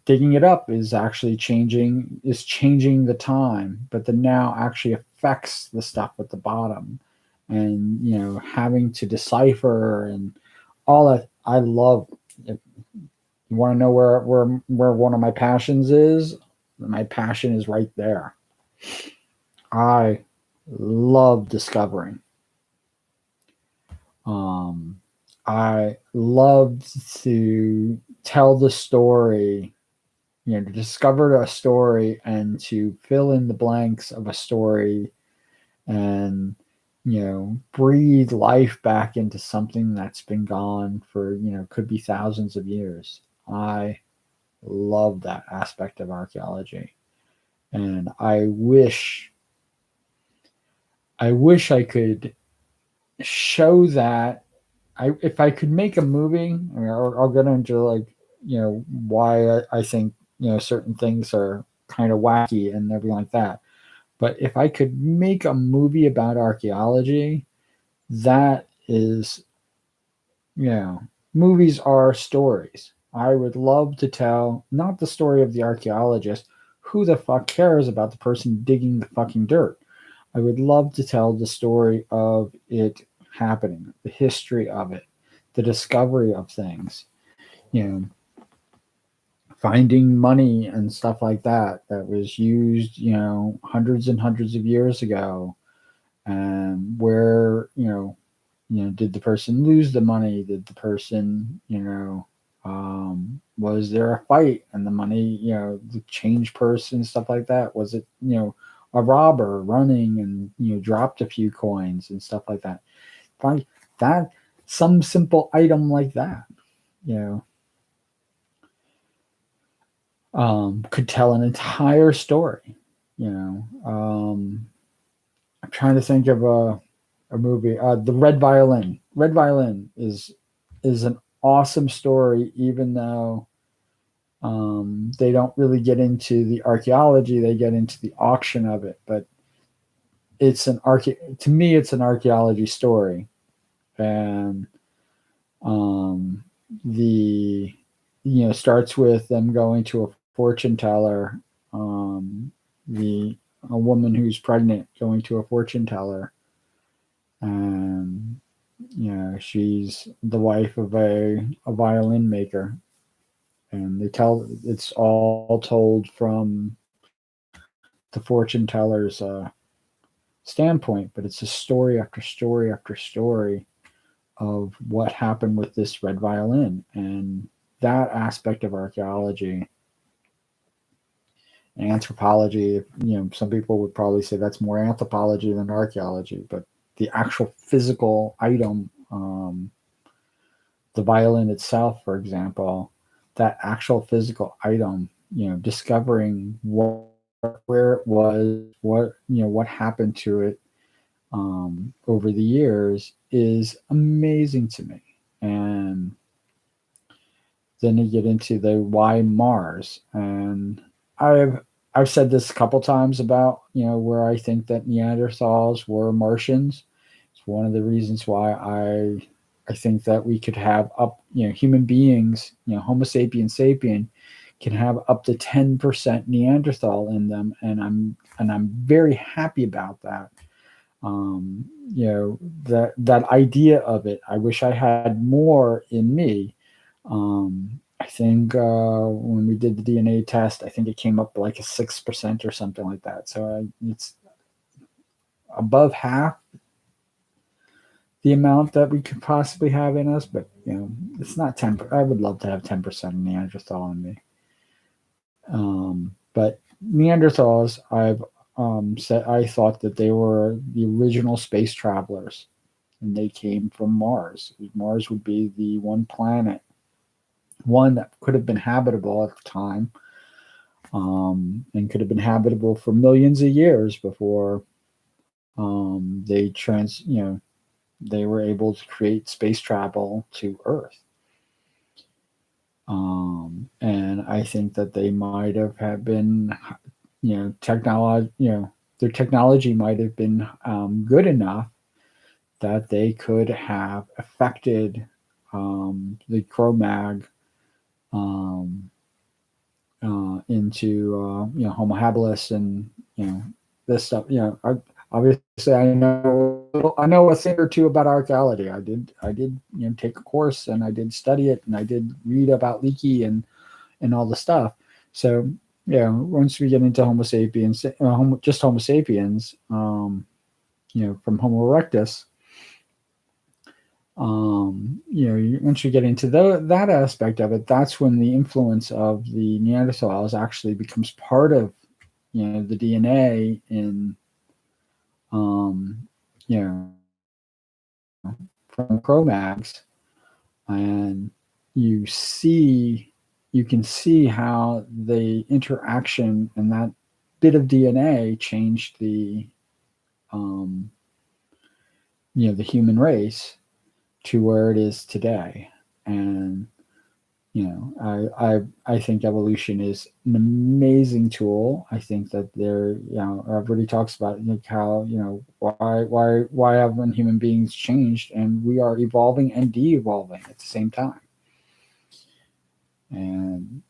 digging it up is actually changing the time, but the now actually affects the stuff at the bottom, and having to decipher and all that. I love it. You want to know where one of my passions is? My passion is right there. I love discovering. I love to tell the story, to discover a story and to fill in the blanks of a story, and breathe life back into something that's been gone for could be thousands of years. I love that aspect of archaeology, and I wish I could show that. If I could make a movie, I mean, I'll get into why I think certain things are kind of wacky and everything like that. But if I could make a movie about archaeology, that is, movies are stories. I would love to tell not the story of the archaeologist. Who the fuck cares about the person digging the fucking dirt? I would love to tell the story of it happening, the history of it, the discovery of things, finding money and stuff like that was used, hundreds and hundreds of years ago, and where did the person lose the money? Did the person, was there a fight and the money, the change purse and stuff like that? Was it, a robber running and, dropped a few coins and stuff like that? Like that, some simple item like that, you know, could tell an entire story. I'm trying to think of a movie. The Red Violin. Red Violin is an awesome story, even though they don't really get into the archaeology. They get into the auction of it, but to me it's an archaeology story, and the starts with them going to a fortune teller. The A woman who's pregnant going to a fortune teller, and she's the wife of a violin maker, and it's all told from the fortune teller's standpoint, but it's a story after story after story of what happened with this red violin. And that aspect of archaeology and anthropology, some people would probably say that's more anthropology than archaeology, but the actual physical item, the violin itself, for example, that actual physical item, discovering where it was, what happened to it over the years is amazing to me. And then you get into the why Mars, and I've said this a couple times about where I think that Neanderthals were Martians. It's one of the reasons why I think that we could have up human beings, Homo sapiens sapien, can have up to 10% Neanderthal in them, and I'm very happy about that. That idea of it. I wish I had more in me. I think when we did the DNA test, I think it came up like a 6% or something like that. So it's above half the amount that we could possibly have in us, but it's not 10. I would love to have 10% of Neanderthal in me. But Neanderthals, I've said I thought that they were the original space travelers, and they came from Mars. Mars would be the one planet, one that could have been habitable at the time, and could have been habitable for millions of years before they were able to create space travel to Earth. And I think that they might have been, technology, their technology might have been good enough that they could have affected the Cro-Mag into Homo habilis and this stuff. Obviously I know a thing or two about archaeology. I did take a course, and I did study it, and I did read about Leakey and all the stuff. So once we get into Homo sapiens, just Homo sapiens, from Homo erectus, once you get into that aspect of it, that's when the influence of the Neanderthals actually becomes part of the DNA in from Cro-Mags, and you can see how the interaction and that bit of DNA changed the the human race to where it is today. And I think evolution is an amazing tool. I think that everybody talks about how why haven't human beings changed, and we are evolving and de-evolving at the same time. And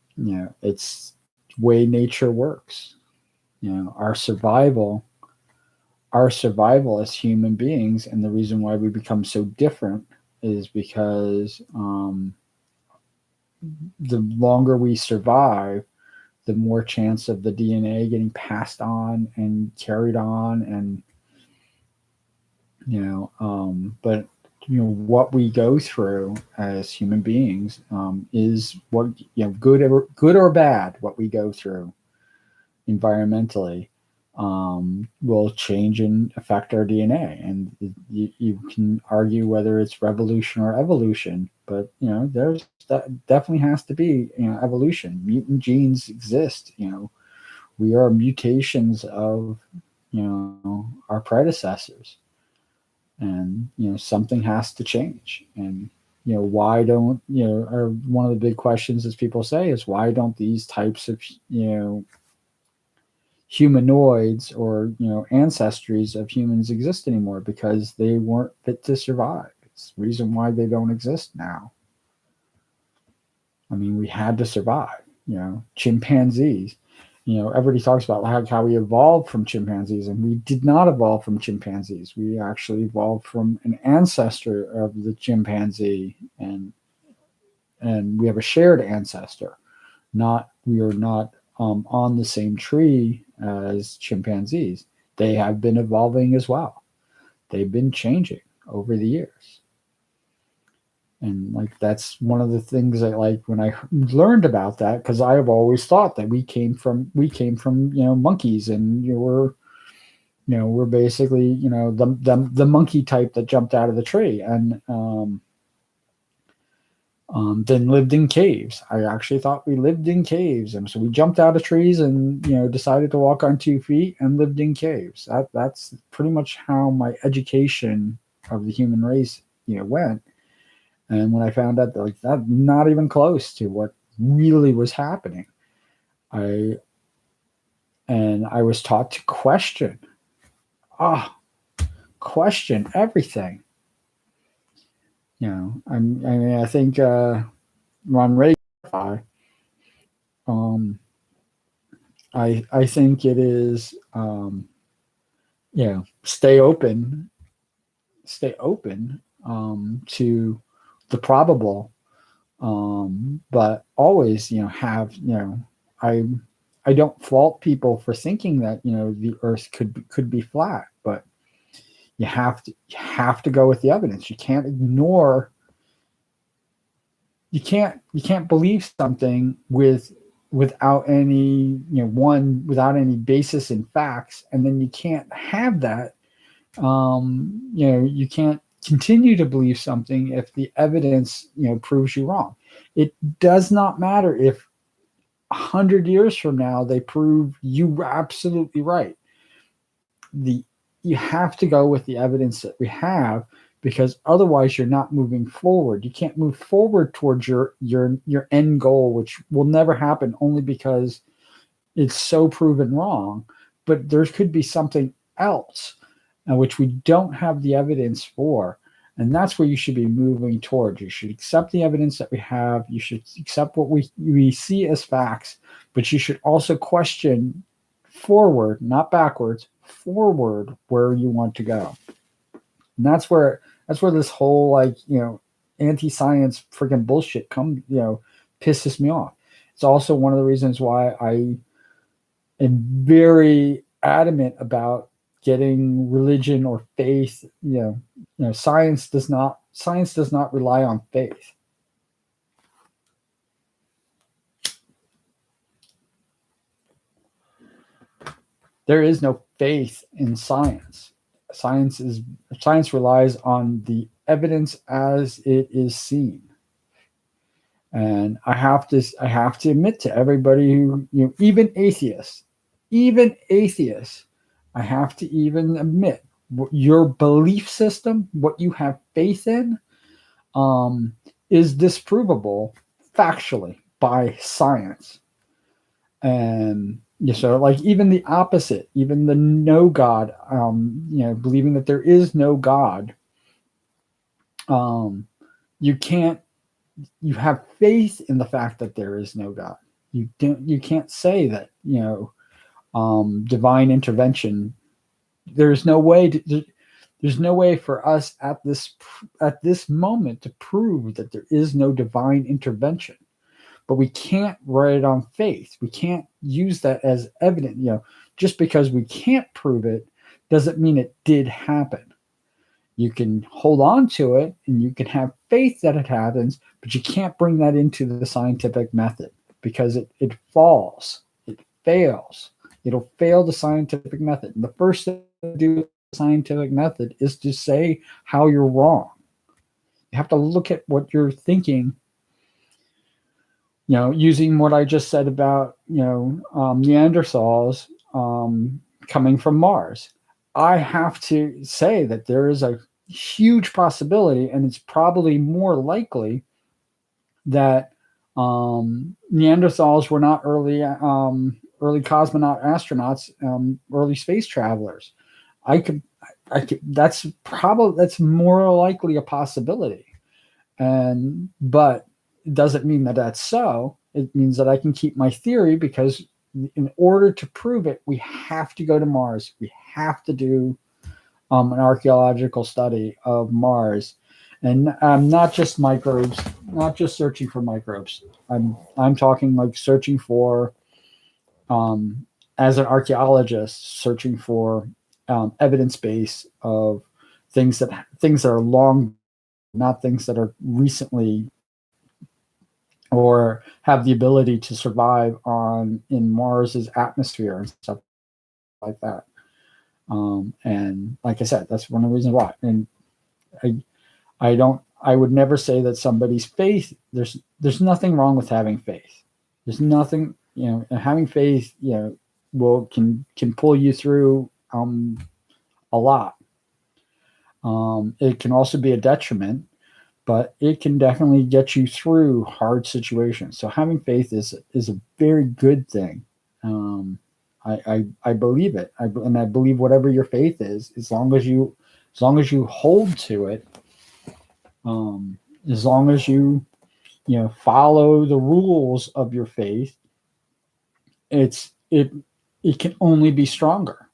it's the way nature works. Our survival as human beings, and the reason why we become so different is because the longer we survive, the more chance of the DNA getting passed on and carried on, and but what we go through as human beings is what, good or bad, what we go through environmentally will change and affect our DNA. And you can argue whether it's revolution or evolution, but that definitely has to be evolution. Mutant genes exist. We are mutations of our predecessors, and something has to change. And why don't or one of the big questions, as people say, is why don't these types of humanoids or ancestries of humans exist anymore? Because they weren't fit to survive. It's the reason why they don't exist now. I mean, we had to survive. Chimpanzees, everybody talks about how we evolved from chimpanzees, and we did not evolve from chimpanzees. We actually evolved from an ancestor of the chimpanzee, and we have a shared ancestor. We are not on the same tree as chimpanzees. They have been evolving as well. They've been changing over the years. And that's one of the things that, when I learned about that, because I have always thought that we came from monkeys, and we're basically the monkey type that jumped out of the tree and then lived in caves. I actually thought we lived in caves, and so we jumped out of trees and decided to walk on 2 feet and lived in caves. That's pretty much how my education of the human race went. And when I found out that not even close to what really was happening, I was taught to question everything. I think Ron Reagan, I think it is stay open to the probable, but always have I don't fault people for thinking that the earth could be flat, but you have to go with the evidence. You can't ignore, you can't believe something without any without any basis in facts, and then you can't have that. You can't continue to believe something if the evidence proves you wrong. It does not matter if 100 years from now they prove you were absolutely right. You have to go with the evidence that we have, because otherwise you're not moving forward. You can't move forward towards your end goal, which will never happen, only because it's so proven wrong. But there could be something else which we don't have the evidence for. And that's where you should be moving towards. You should accept the evidence that we have. You should accept what we see as facts, but you should also question forward, not backwards, forward, where you want to go. And that's where this whole anti-science freaking bullshit pisses me off. It's also one of the reasons why I am very adamant about getting religion or faith. Science does not rely on faith. There is no faith in science. Science relies on the evidence as it is seen. And I have to admit to everybody who, even atheists, I have to even admit, your belief system, what you have faith in, is disprovable factually by science. And so even the opposite, even the no God, believing that there is no God, you have faith in the fact that there is no God. You can't say that divine intervention. There's no way for us at this moment to prove that there is no divine intervention. But we can't write it on faith. We can't use that as evidence. Just because we can't prove it doesn't mean it did happen. You can hold on to it and you can have faith that it happens, but you can't bring that into the scientific method because it falls, it fails. It'll fail the scientific method. And the first thing to do with the scientific method is to say how you're wrong. You have to look at what you're thinking, using what I just said about, Neanderthals coming from Mars. I have to say that there is a huge possibility, and it's probably more likely that Neanderthals were not early cosmonaut astronauts, early space travelers. I could. That's more likely a possibility, but it doesn't mean that that's so. It means that I can keep my theory because in order to prove it, we have to go to Mars. We have to do an archaeological study of Mars, and not just microbes, not just searching for microbes. I'm talking like searching for, as an archaeologist, searching for evidence base of things that are long, not things that are recently or have the ability to survive in Mars's atmosphere and stuff like that. And like I said, that's one of the reasons why. And I would never say that somebody's faith, there's nothing wrong with having faith. There's nothing, having faith, can pull you through a lot. It can also be a detriment, but it can definitely get you through hard situations. So having faith is a very good thing. I believe it, and I believe whatever your faith is, as long as you hold to it, as long as you follow the rules of your faith, it can only be stronger.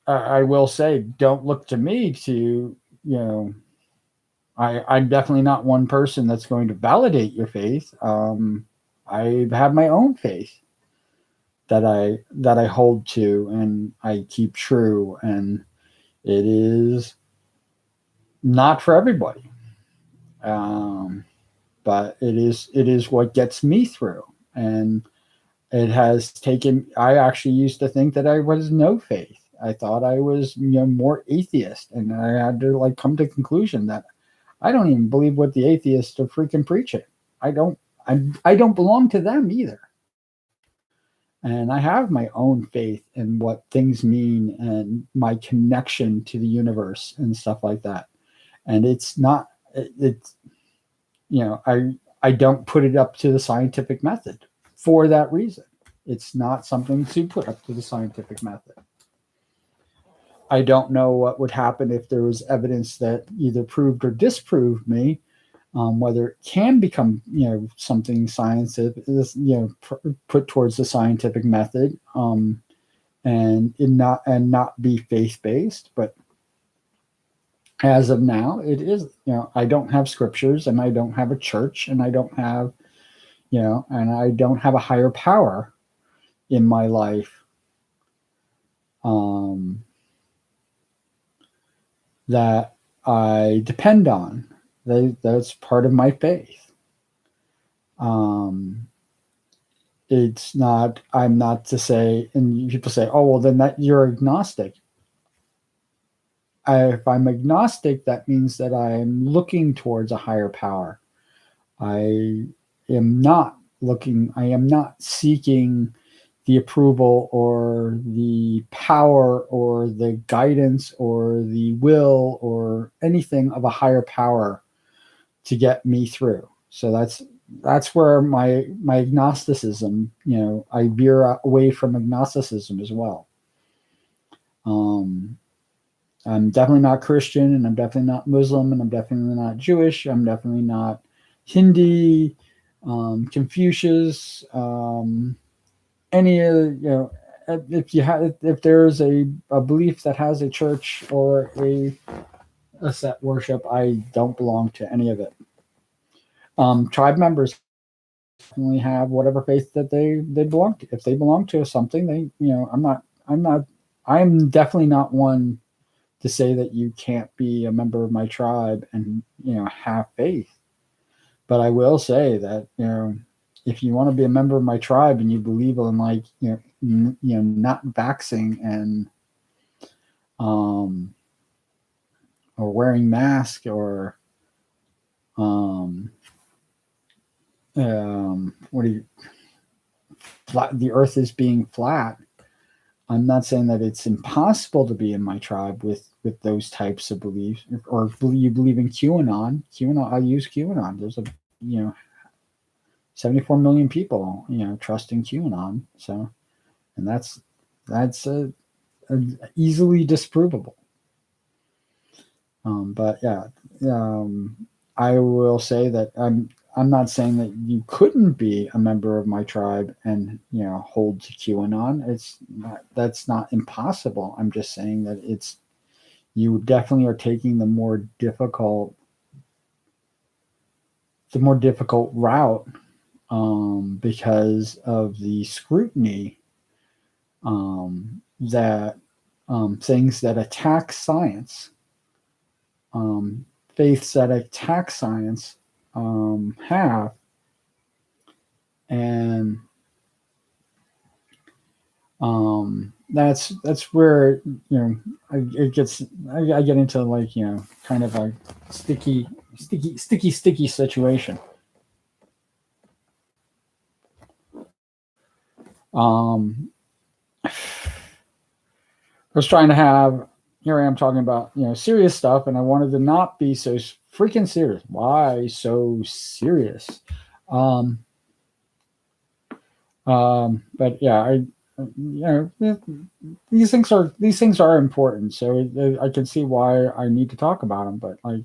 I will say, don't look to me to, I'm definitely not one person that's going to validate your faith. I have my own faith that I hold to and I keep true, and it is not for everybody. But it is what gets me through. And it has taken, I actually used to think that I was no faith. I thought I was, more atheist, and I had to come to the conclusion that I don't even believe what the atheists are freaking preaching. I don't belong to them either. And I have my own faith in what things mean and my connection to the universe and stuff like that. And it's not, I don't put it up to the scientific method for that reason. It's not something to put up to the scientific method. I don't know what would happen if there was evidence that either proved or disproved me, whether it can become, something scientific, put towards the scientific method, and not be faith-based. But as of now, it is, I don't have scriptures, and I don't have a church, and I don't have, and I don't have a higher power in my life that I depend on. That's part of my faith. It's not, I'm not to say, and people say, oh, well, then that you're agnostic. If I'm agnostic, that means that I'm looking towards a higher power. I am not seeking the approval or the power or the guidance or the will or anything of a higher power to get me through. So that's where my agnosticism, I veer away from agnosticism as well. I'm definitely not Christian, and I'm definitely not Muslim, and I'm definitely not Jewish. I'm definitely not Hindi, Confucius, any of, if there's a belief that has a church or a set worship, I don't belong to any of it. Tribe members definitely have whatever faith that they belong to. If they belong to something, they, I'm definitely not one to say that you can't be a member of my tribe and have faith. But I will say that if you want to be a member of my tribe and you believe in like not vaxing and um or wearing masks or um what do you flat, the earth is being flat. I'm not saying that it's impossible to be in my tribe with those types of beliefs, or you believe in QAnon. QAnon, I use QAnon. There's a 74 million people trusting QAnon. So, and that's easily disprovable. But yeah, um, I will say that I'm not saying that you couldn't be a member of my tribe and hold to QAnon. That's not impossible. I'm just saying that you definitely are taking the more difficult route, because of the scrutiny, that things that attack science, um, faiths that attack science, have. And that's where I get into like kind of a sticky situation. I was trying to have here I am talking about serious stuff, and I wanted to not be so freaking serious. Why so serious? Um, but yeah, these things are important, so I can see why I need to talk about them. But like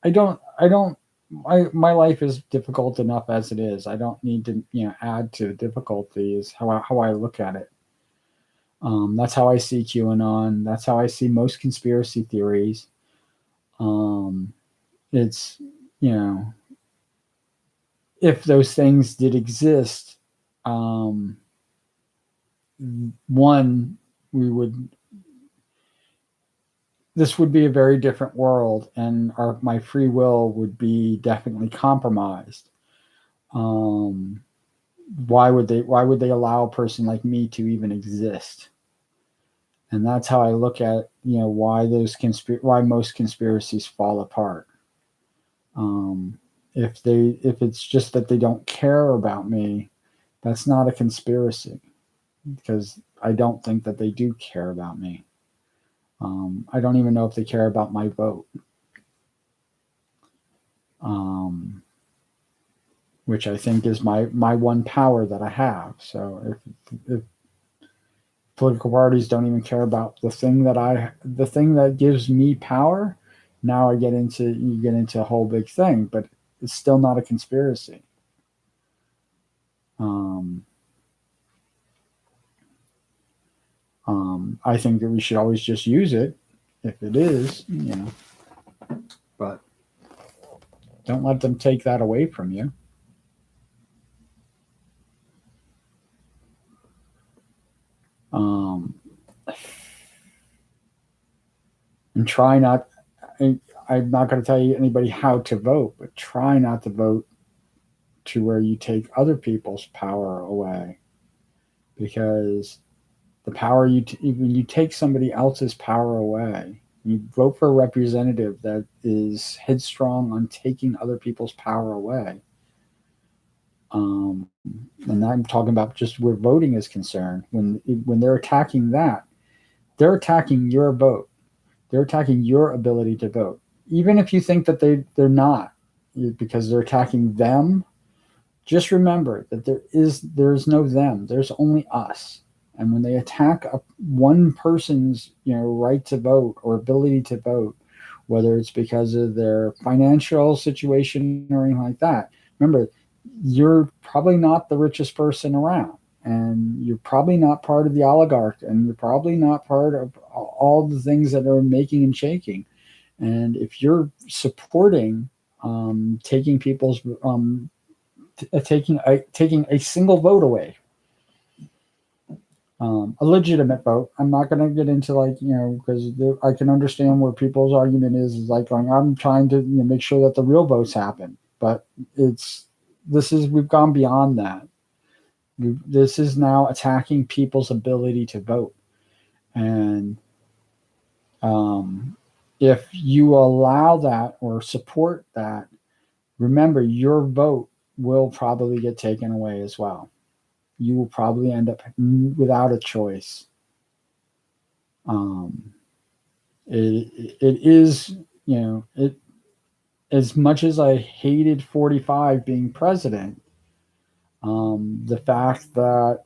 I don't my life is difficult enough as it is. I don't need to add to the difficulties. How I look at it. That's how I see QAnon. That's how I see most conspiracy theories. Um, it's you know if those things did exist, um, one we would this would be a very different world, and my free will would be definitely compromised. Um, why would they allow a person like me to even exist? And that's how I look at why most conspiracies fall apart. Um, if it's just that they don't care about me, that's not a conspiracy, because I don't think that they do care about me. I don't even know if they care about my vote, um, which I think is my one power that I have. So if political parties don't even care about the thing that gives me power, now you get into a whole big thing, but it's still not a conspiracy. Um, I think that we should always just use it if it is, but don't let them take that away from you. Um, and try not. I'm not going to tell you anybody how to vote, but try not to vote to where you take other people's power away, because the power when you take somebody else's power away, you vote for a representative that is headstrong on taking other people's power away. Um, and I'm talking about just where voting is concerned. When they're attacking that, they're attacking your vote. They're attacking your ability to vote, even if you think that they're not, because they're attacking them. Just remember that there's no them. There's only us. And when they attack one person's right to vote or ability to vote, whether it's because of their financial situation or anything like that, remember, you're probably not the richest person around, and you're probably not part of the oligarch, and you're probably not part of all the things that are making and shaking. And if you're supporting taking people's taking a single vote away. A legitimate vote. I'm not going to get into because I can understand where people's argument is like going, I'm trying to make sure that the real votes happen, but we've gone beyond that. This is now attacking people's ability to vote, and if you allow that or support that, remember your vote will probably get taken away as well. You will probably end up without a choice. It is, as much as I hated 45 being president, the fact that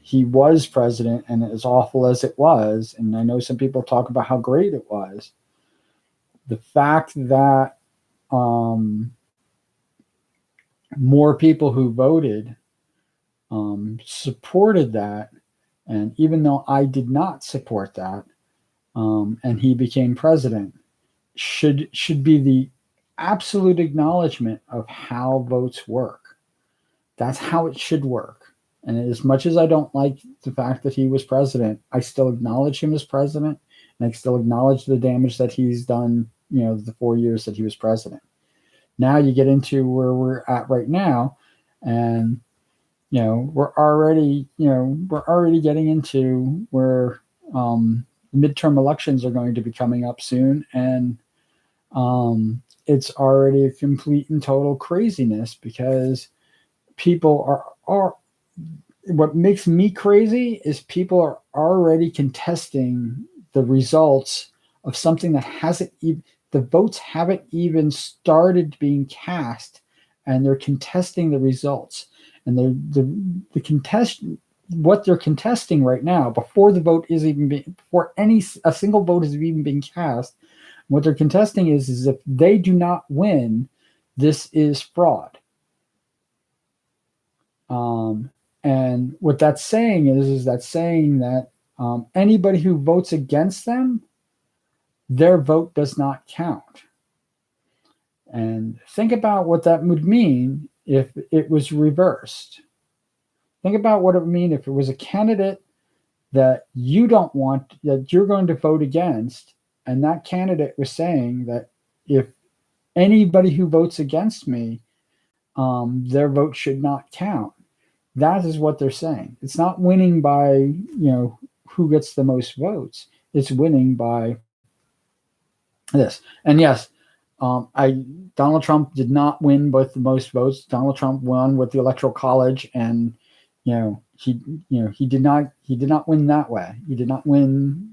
he was president, and as awful as it was, and I know some people talk about how great it was, the fact that more people who voted supported that, and even though I did not support that, and he became president, should be the absolute acknowledgement of how votes work. That's how it should work. And as much as I don't like the fact that he was president, I still acknowledge him as president, and I still acknowledge the damage that he's done, the 4 years that he was president. Now you get into where we're at right now, and we're already getting into where midterm elections are going to be coming up soon, and it's already a complete and total craziness, because people are what makes me crazy is people are already contesting the results of something that the votes haven't even started being cast, and they're contesting the results, and what they're contesting right now, before the vote is even before a single vote is even being cast, what they're contesting is if they do not win, this is fraud. And what that's saying is that anybody who votes against them, their vote does not count. And think about what that would mean if it was reversed. Think about what it would mean if it was a candidate that you don't want, that you're going to vote against, and that candidate was saying that if anybody who votes against me, their vote should not count. That is what they're saying. It's not winning by, who gets the most votes. It's winning by this. And yes, Donald Trump did not win with the most votes. Donald Trump won with the Electoral College, and he did not win that way. He did not win.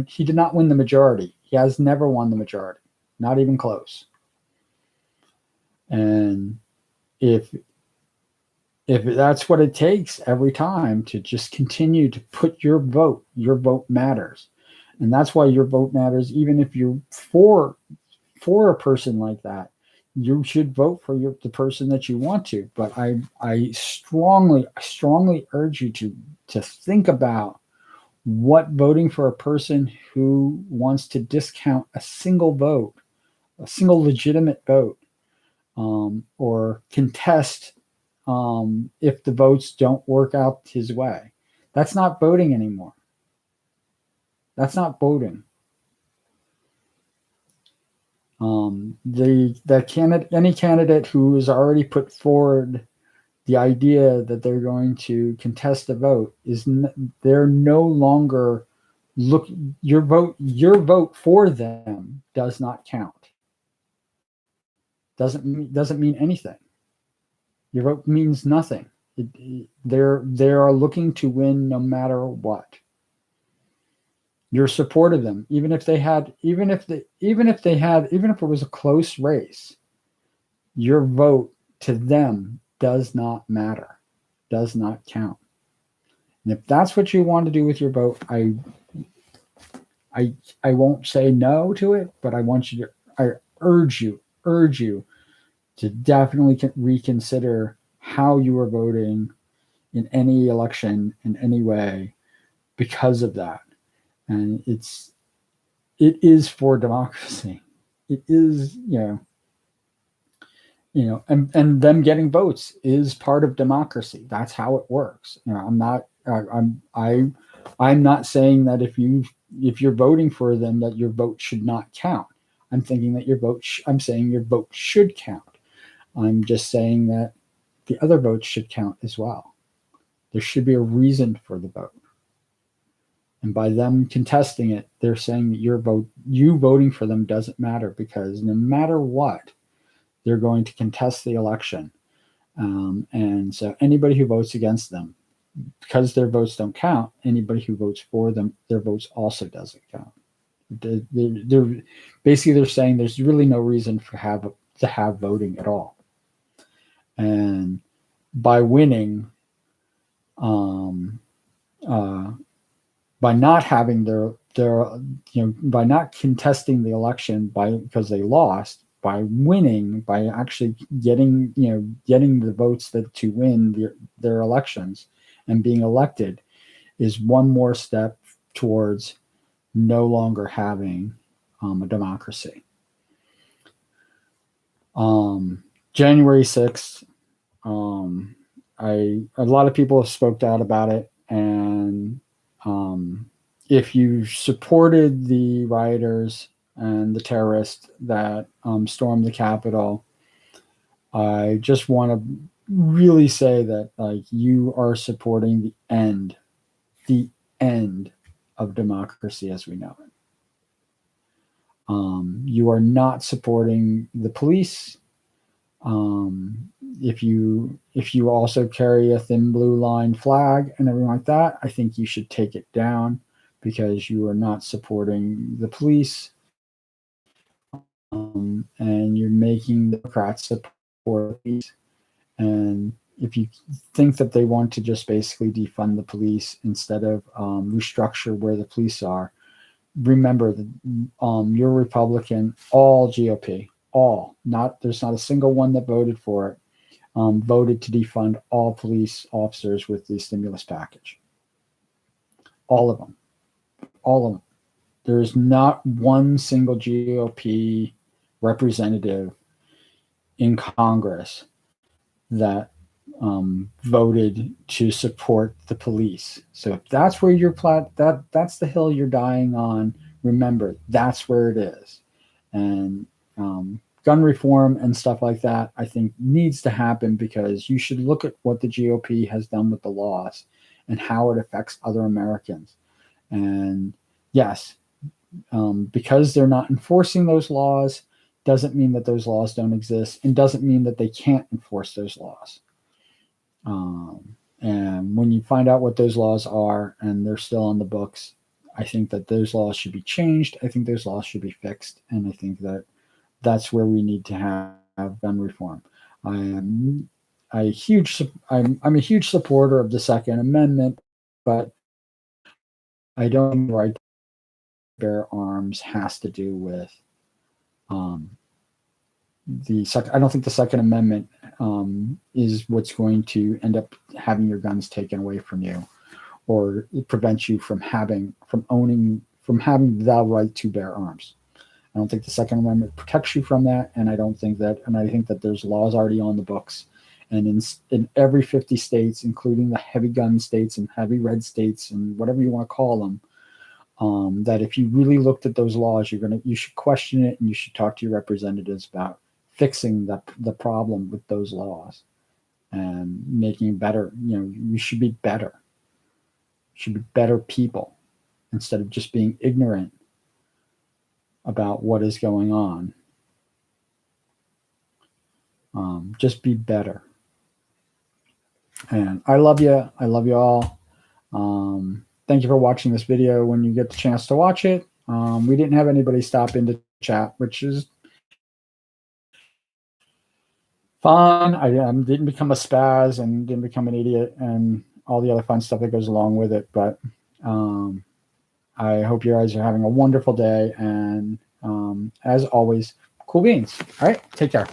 He did not win the majority. He has never won the majority, not even close. And if that's what it takes every time to just continue to put your vote matters. And that's why your vote matters. Even if you're for a person like that, you should vote for the person that you want to. But I strongly urge you to think about what voting for a person who wants to discount a single vote, a single legitimate vote, or contest if the votes don't work out his way. That's not voting anymore. That's not voting. Any candidate who has already put forward the idea that they're going to contest a vote they're no longer your vote for them does not count. Doesn't mean anything. Your vote means nothing. They are looking to win no matter what. Your support of them, even if it was a close race, your vote to them does not matter, does not count. And if that's what you want to do with your vote, I won't say no to it, but I urge you to definitely reconsider how you are voting in any election in any way because of that. And it is for democracy. It is, you know, and them getting votes is part of democracy. That's how it works. You know, I'm not saying that if you're voting for them that your vote should not count. I'm thinking that I'm saying your vote should count. I'm just saying that the other votes should count as well. There should be a reason for the vote. And by them contesting it, they're saying that you voting for them doesn't matter, because no matter what, they're going to contest the election. And so anybody who votes against them, because their votes don't count, anybody who votes for them, their votes also doesn't count. They're basically they're saying there's really no reason to have voting at all. And by winning, uh, by not having by not contesting the election because they lost, by winning, by actually getting the votes to win their elections and being elected, is one more step towards no longer having a democracy. January 6th, a lot of people have spoke out about it, and if you supported the rioters and the terrorists that stormed the Capitol, I just want to really say that you are supporting the end of democracy as we know it. You are not supporting the police. If you also carry a thin blue line flag and everything like that, I think you should take it down, because you are not supporting the police, and you're making the Democrats support the police. And if you think that they want to just basically defund the police instead of restructure where the police are, remember that you're Republican, all GOP, there's not a single one that voted for it, voted to defund all police officers with the stimulus package. All of them. There is not one single GOP representative in Congress that voted to support the police. So if that's where that's the hill you're dying on, remember that's where it is. And gun reform and stuff like that, I think needs to happen, because you should look at what the GOP has done with the laws and how it affects other Americans. And yes, because they're not enforcing those laws doesn't mean that those laws don't exist, and doesn't mean that they can't enforce those laws. And when you find out what those laws are and they're still on the books, I think that those laws should be changed. I think those laws should be fixed. And I think that that's where we need to have gun reform. I'm a huge supporter of the Second Amendment, but I don't think the right to bear arms has to do with I don't think the Second Amendment is what's going to end up having your guns taken away from you, or prevent you from having the right to bear arms. I don't think the Second Amendment protects you from that, and I think that there's laws already on the books, and in every 50 states, including the heavy gun states and heavy red states and whatever you want to call them, that if you really looked at those laws, you should question it, and you should talk to your representatives about fixing the problem with those laws and making better. You should be better. Should be better people, instead of just being ignorant about what is going on. Just be better. And I love you. I love you all. Thank you for watching this video when you get the chance to watch it. We didn't have anybody stop into chat, which is fun. I didn't become a spaz and didn't become an idiot and all the other fun stuff that goes along with it. But I hope you guys are having a wonderful day. And as always, cool beans. All right, take care.